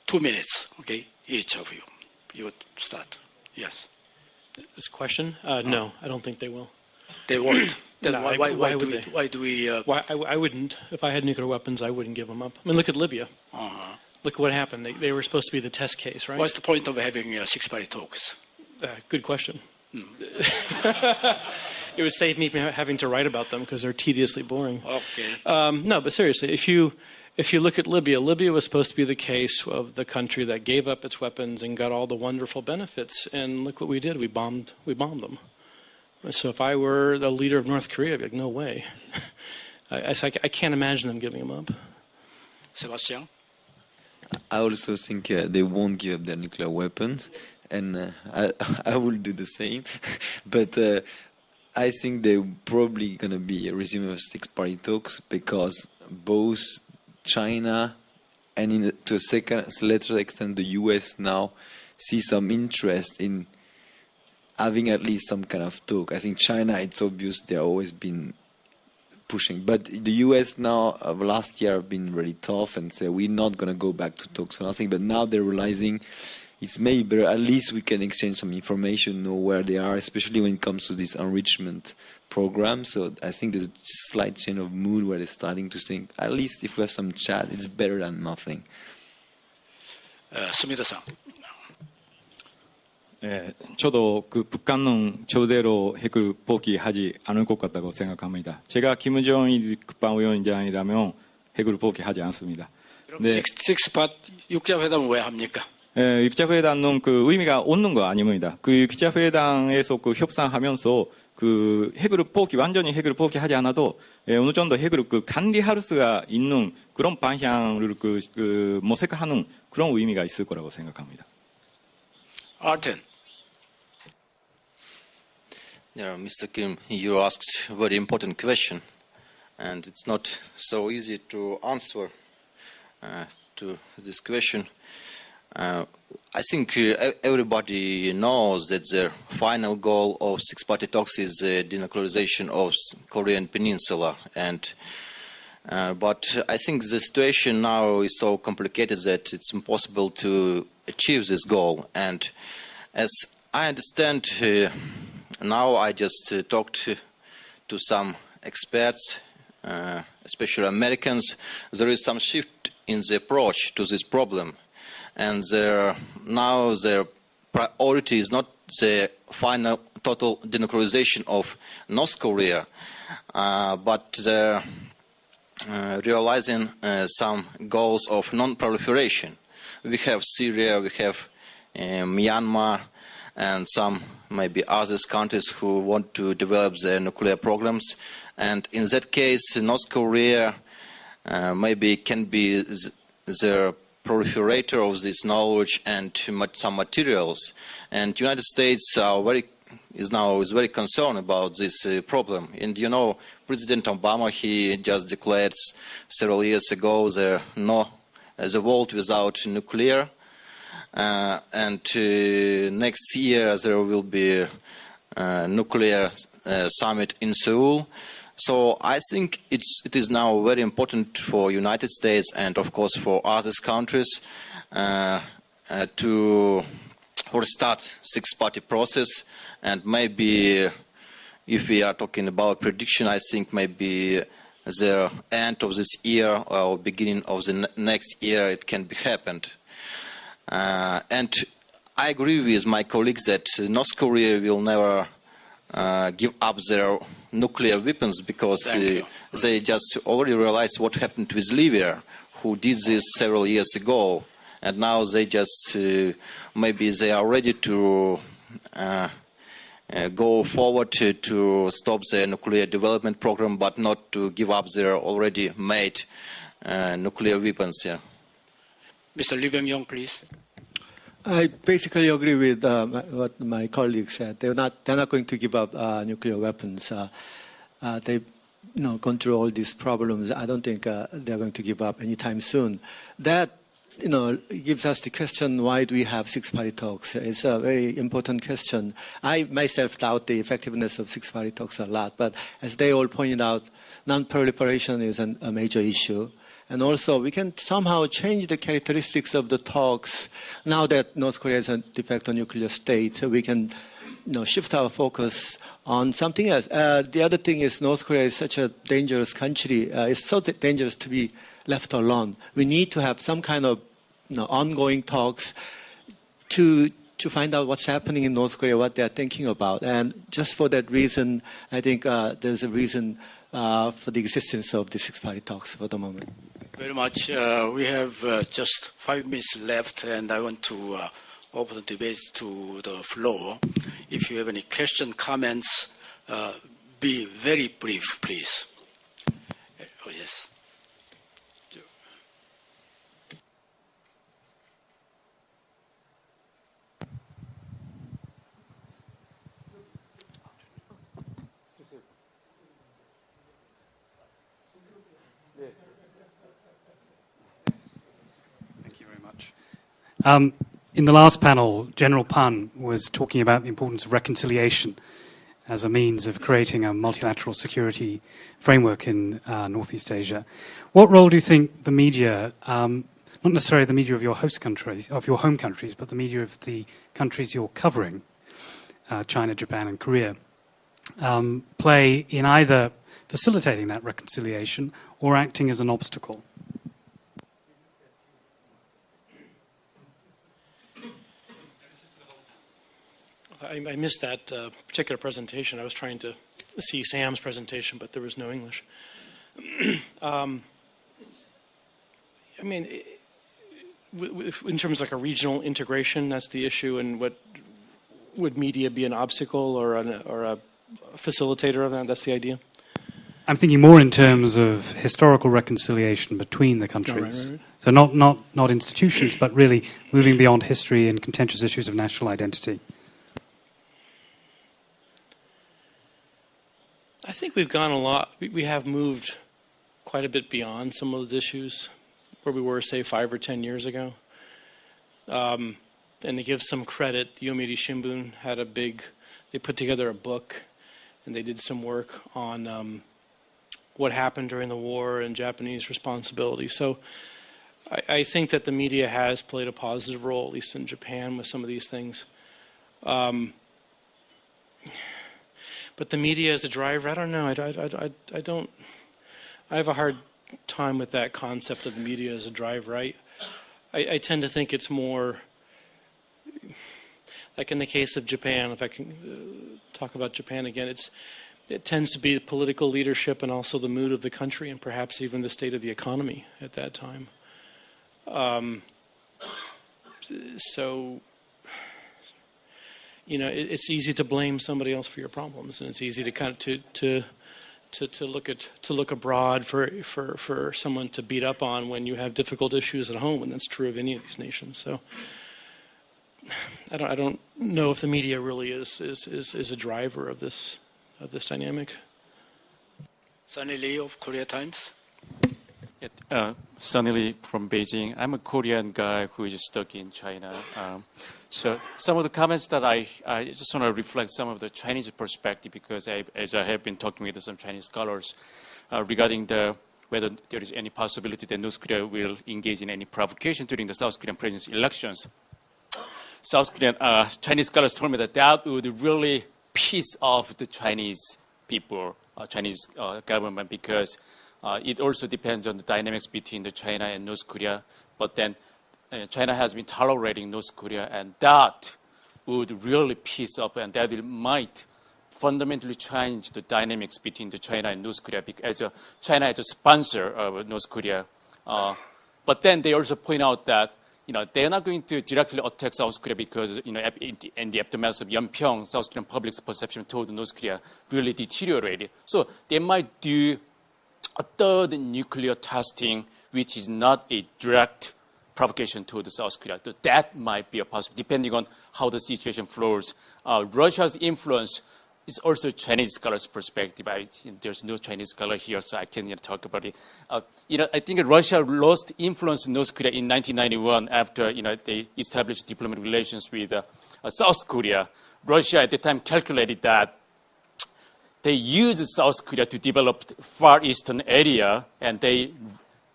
2 minutes, okay, each of you. You start. Yes. This question? No, I don't think they will. They won't. Then No, why would do we? they? Why do we? Why, I wouldn't. If I had nuclear weapons, I wouldn't give them up. I mean, look at Libya. Look what happened. They were supposed to be the test case, right? What's the point of having six-party talks? Good question. It would save me from having to write about them because they're tediously boring. Okay. No, but seriously, if you look at Libya, Libya was supposed to be the case of the country that gave up its weapons and got all the wonderful benefits. And look what we did. We bombed them. So if I were the leader of North Korea, I'd be like, no way. I can't imagine them giving them up. Sebastian? I also think they won't give up their nuclear weapons, and I will do the same. But I think they're probably going to be a resume of six-party talks because both China and to a later extent the US now see some interest in having at least some kind of talk. I think China, it's obvious they've always been pushing. But the US now, last year, have been really tough and say, we're not going to go back to talks or nothing. But now they're realizing it's maybe better, at least we can exchange some information, know where they are, especially when it comes to this enrichment program. So I think there's a slight change of mood where they're starting to think, at least if we have some chat, it's better than nothing. Sumida-san. 저도 그 북한은 조대로 핵을 포기하지 않을 것 같다고 생각합니다. 제가 김정일 국방위원장이라면 핵을 포기하지 않습니다. 그럼 식스팟 육자회담은 왜 합니까? 육자회담은 그 의미가 없는 거 아닙니다. 그 육자회담에서 그 협상하면서 그 핵을 완전히 핵을 포기하지 않아도 어느 정도 핵을 그 관리할 수가 있는 그런 방향을 모색하는 그런 의미가 있을 거라고 생각합니다. Arten. Yeah, Mr. Kim, you asked a very important question, and it's not so easy to answer to this question. I think everybody knows that the final goal of six-party talks is the denuclearization of Korean Peninsula, and but I think the situation now is so complicated that it's impossible to achieve this goal. And as I understand, now I just talked to some experts, especially Americans. There is some shift in the approach to this problem. And now their priority is not the final total denuclearization of North Korea, but they're realizing some goals of non-proliferation. We have Syria, we have Myanmar, and some maybe other countries who want to develop their nuclear programs. And in that case, North Korea maybe can be the proliferator of this knowledge and some materials. And the United States is very concerned about this problem. And you know, President Obama, he just declared several years ago the world without nuclear. And next year there will be a nuclear summit in Seoul. So I think it is now very important for United States and of course for other countries to restart six-party process, and maybe if we are talking about prediction, I think maybe the end of this year or beginning of the next year it can be happened. And I agree with my colleagues that North Korea will never give up their nuclear weapons, because they just already realized what happened with Libya, who did this several years ago, and now they just maybe they are ready to go forward to stop their nuclear development program, but not to give up their already made nuclear weapons. Yeah. Mr. Lee Byung-yong, please. I basically agree with what my colleague said. They're not going to give up nuclear weapons. They've gone through all these problems. I don't think they're going to give up anytime soon. That gives us the question: why do we have six-party talks? It's a very important question. I myself doubt the effectiveness of six-party talks a lot, but as they all pointed out, non-proliferation is a major issue. And also, we can somehow change the characteristics of the talks now that North Korea is a de facto nuclear state. So we can shift our focus on something else. The other thing is North Korea is such a dangerous country. It's so dangerous to be left alone. We need to have some kind of ongoing talks to find out what's happening in North Korea, what they're thinking about. And just for that reason, I think there's a reason for the existence of the six-party talks for the moment. Very much. We have just 5 minutes left, and I want to open the debate to the floor. If you have any questions, comments, be very brief, please. Oh, yes. In the last panel, General Pan was talking about the importance of reconciliation as a means of creating a multilateral security framework in Northeast Asia. What role do you think the media, not necessarily the media of your host countries, of your home countries, but the media of the countries you're covering, China, Japan, and Korea, play in either facilitating that reconciliation or acting as an obstacle? I missed that particular presentation. I was trying to see Sam's presentation, but there was no English. I mean, in terms of like a regional integration, that's the issue. And what would media be an obstacle or a facilitator of that? That's the idea. I'm thinking more in terms of historical reconciliation between the countries. Right. So not institutions, but really moving beyond history and contentious issues of national identity. I think we've gone a lot. We have moved quite a bit beyond some of those issues where we were, say, 5 or 10 years ago. And to give some credit, Yomiuri Shimbun had they put together a book, and they did some work on what happened during the war and Japanese responsibility. So I think that the media has played a positive role, at least in Japan, with some of these things. But the media as a driver, I don't know. I don't. I have a hard time with that concept of the media as a driver. I tend to think it's more like in the case of Japan. If I can talk about Japan again, it tends to be the political leadership and also the mood of the country and perhaps even the state of the economy at that time. So. It's easy to blame somebody else for your problems, and it's easy to kind of to look abroad for someone to beat up on when you have difficult issues at home, and that's true of any of these nations. So I don't know if the media really is a driver of this dynamic. Sunny Lee of Korea Times. Sunny Lee from Beijing. I'm a Korean guy who is stuck in China. So some of the comments that I just want to reflect some of the Chinese perspective, because as I have been talking with some Chinese scholars regarding whether there is any possibility that North Korea will engage in any provocation during the South Korean presidential elections. Chinese scholars told me that would really piss off the Chinese people, Chinese government, because it also depends on the dynamics between the China and North Korea. But then China has been tolerating North Korea, and that would really piss off, and that might fundamentally change the dynamics between the China and North Korea, because China is a sponsor of North Korea. But then they also point out that they're not going to directly attack South Korea because in the aftermath of Yeonpyeong, South Korean public's perception toward North Korea really deteriorated. So they might do a third nuclear testing, which is not a direct provocation to the South Korea. So that might be a possibility, depending on how the situation flows. Russia's influence is also Chinese scholars' perspective. There's no Chinese scholar here, so I can't talk about it. I think Russia lost influence in North Korea in 1991 after they established diplomatic relations with South Korea. Russia at the time calculated that they used South Korea to develop the Far Eastern area, and they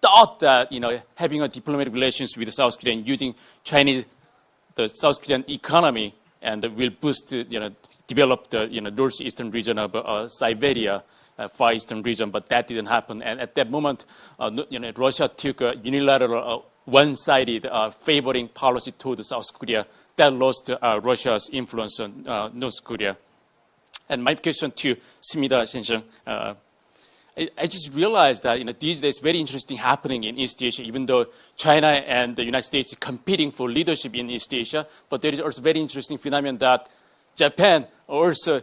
thought that having a diplomatic relations with South Korea and using the South Korean economy, and will boost, develop the northeastern region of Siberia, Far Eastern region, but that didn't happen. And at that moment, Russia took a unilateral, one-sided, favoring policy toward South Korea that lost Russia's influence on North Korea. And my question to Smita Shensheng, I just realized that these days very interesting happening in East Asia, even though China and the United States are competing for leadership in East Asia, but there is also very interesting phenomenon that Japan, also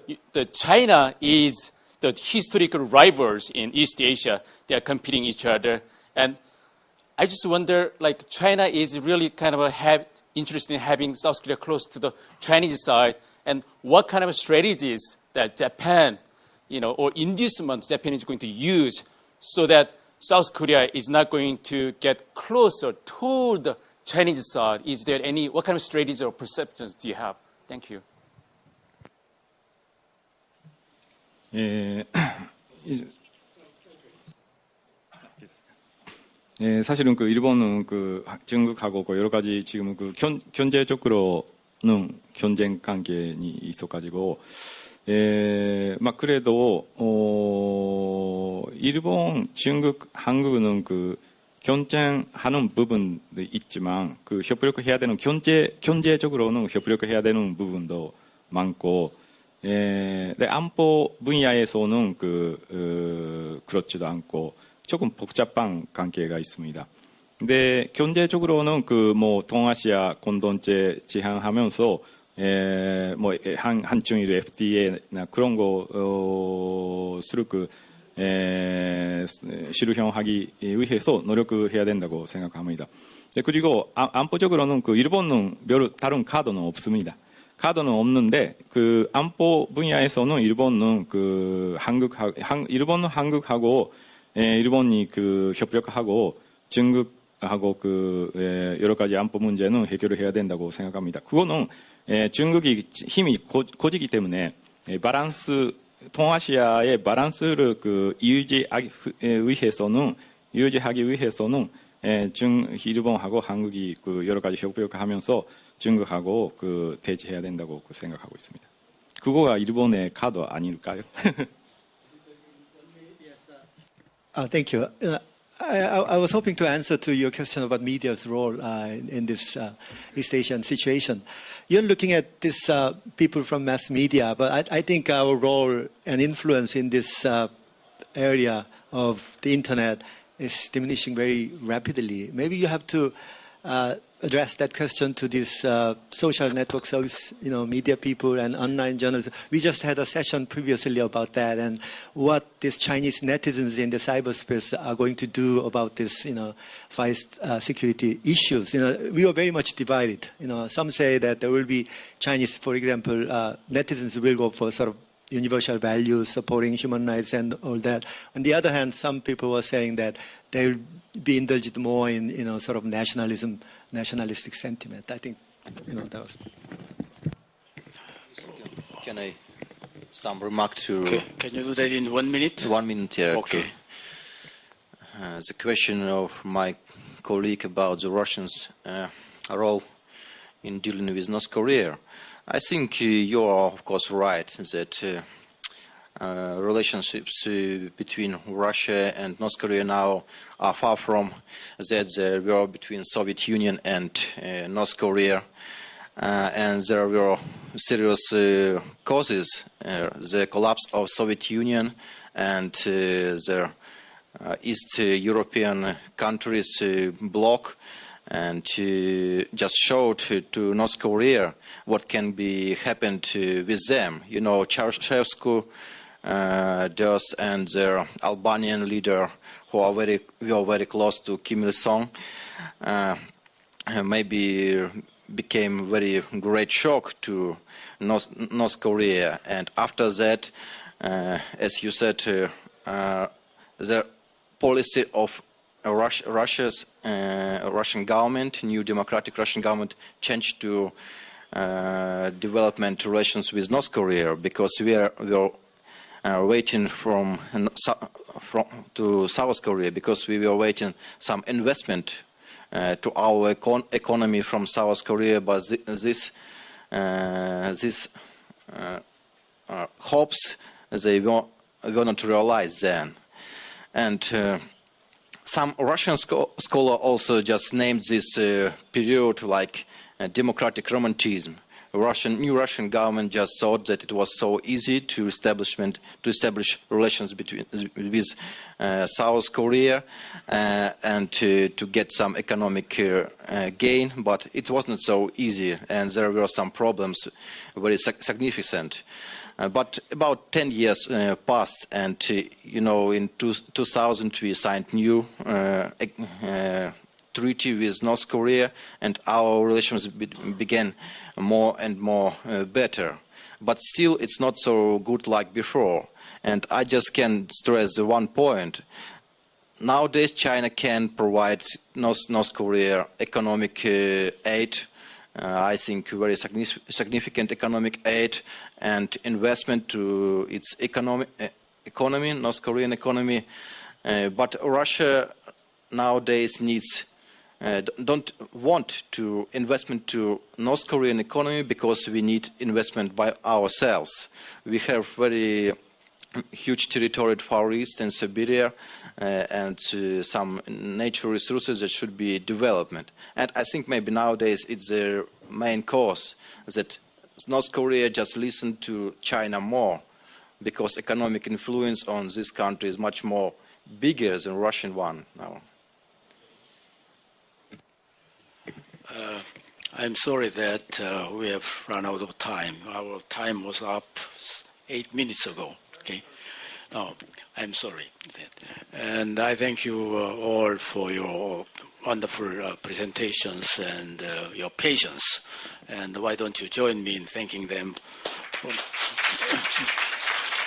China is the historical rivals in East Asia. They are competing each other. And I just wonder, China is really kind of interested in having South Korea close to the Chinese side, and what kind of strategies that Japan, or inducement Japan is going to use so that South Korea is not going to get closer to the Chinese side. Is there what kind of strategies or perceptions do you have? Thank you. 사실은 일본은 중국하고 여러 가지 지금 경제적으로는 경쟁 관계가 있어가지고 그래도 일본, 중국, 한국은 경쟁하는 부분도 있지만 협력해야 되는 경제적으로는 협력해야 되는 부분도 많고. 안보 분야에서는 그렇지도 않고 조금 복잡한 관계가 있습니다. 근데 경제적으로는 동아시아 공동체 제한하면서 한중일 FTA나 그런 거 실현하기 위해서 노력해야 된다고 생각합니다. 그리고 안보적으로는 일본은 별 다른 카드는 없습니다. 카드는 없는데 안보 분야에서는 일본은 일본은 한국하고 일본이 협력하고 중국하고 여러 가지 안보 문제는 해결을 해야 된다고 생각합니다. 그거는 중국이 힘이 커지기 때문에 동아시아의 밸런스를 유지하기 위해서는 일본하고 한국이 여러 가지 협력하면서 중국하고 대치해야 된다고 생각하고 있습니다. 그거가 일본의 카드 아닐까요? Thank you. I was hoping to answer to your question about media's role in this East Asian situation. You're looking at this people from mass media, but I think our role and influence in this area of the internet is diminishing very rapidly. Maybe you have to address that question to these social network service, media people and online journalists. We just had a session previously about that and what these Chinese netizens in the cyberspace are going to do about this, five security issues. We are very much divided. Some say that there will be Chinese, for example, netizens will go for sort of, universal values, supporting human rights and all that. On the other hand, some people were saying that they'll be indulged more in sort of nationalistic sentiment. I think that was. Can I some remark to? Okay. Can you do that in 1 minute? 1 minute here. Okay. The question of my colleague about the Russians' role in dealing with North Korea. I think you are, of course, right that relationships between Russia and North Korea now are far from that there were between Soviet Union and North Korea, and there were serious causes: the collapse of Soviet Union and the East European countries bloc, and just showed to North Korea what can be happened with them. You know, Ceausescu and their Albanian leader, who are very close to Kim Il-sung, maybe became very great shock to North Korea. And after that, as you said, the policy of Russian government, new democratic Russian government, changed to development relations with North Korea, because we are waiting to South Korea, because we were waiting some investment to our economy from South Korea, but this hopes they were not realized then. And some Russian scholar also just named this period like democratic romanticism. New Russian government just thought that it was so easy to establish relations with South Korea and to get some economic gain, but it wasn't so easy, and there were some problems, very significant. But about 10 years passed, and in 2000 we signed new treaty with North Korea, and our relations began more and more better. But still, it's not so good like before. And I just can stress the one point. Nowadays, China can provide North Korea economic aid. I think very significant economic aid and investment to its economy, North Korean economy. But Russia nowadays don't want to investment to North Korean economy, because we need investment by ourselves. We have very huge territory at Far East and Siberia, and some natural resources that should be development. And I think maybe nowadays it's the main cause that North Korea just listen to China more, because economic influence on this country is much more bigger than Russian one now. I'm sorry that we have run out of time. Our time was up 8 minutes ago. Okay, no, I'm sorry. And I thank you all for your wonderful presentations and your patience. And why don't you join me in thanking them?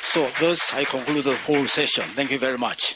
So thus I conclude the whole session. Thank you very much.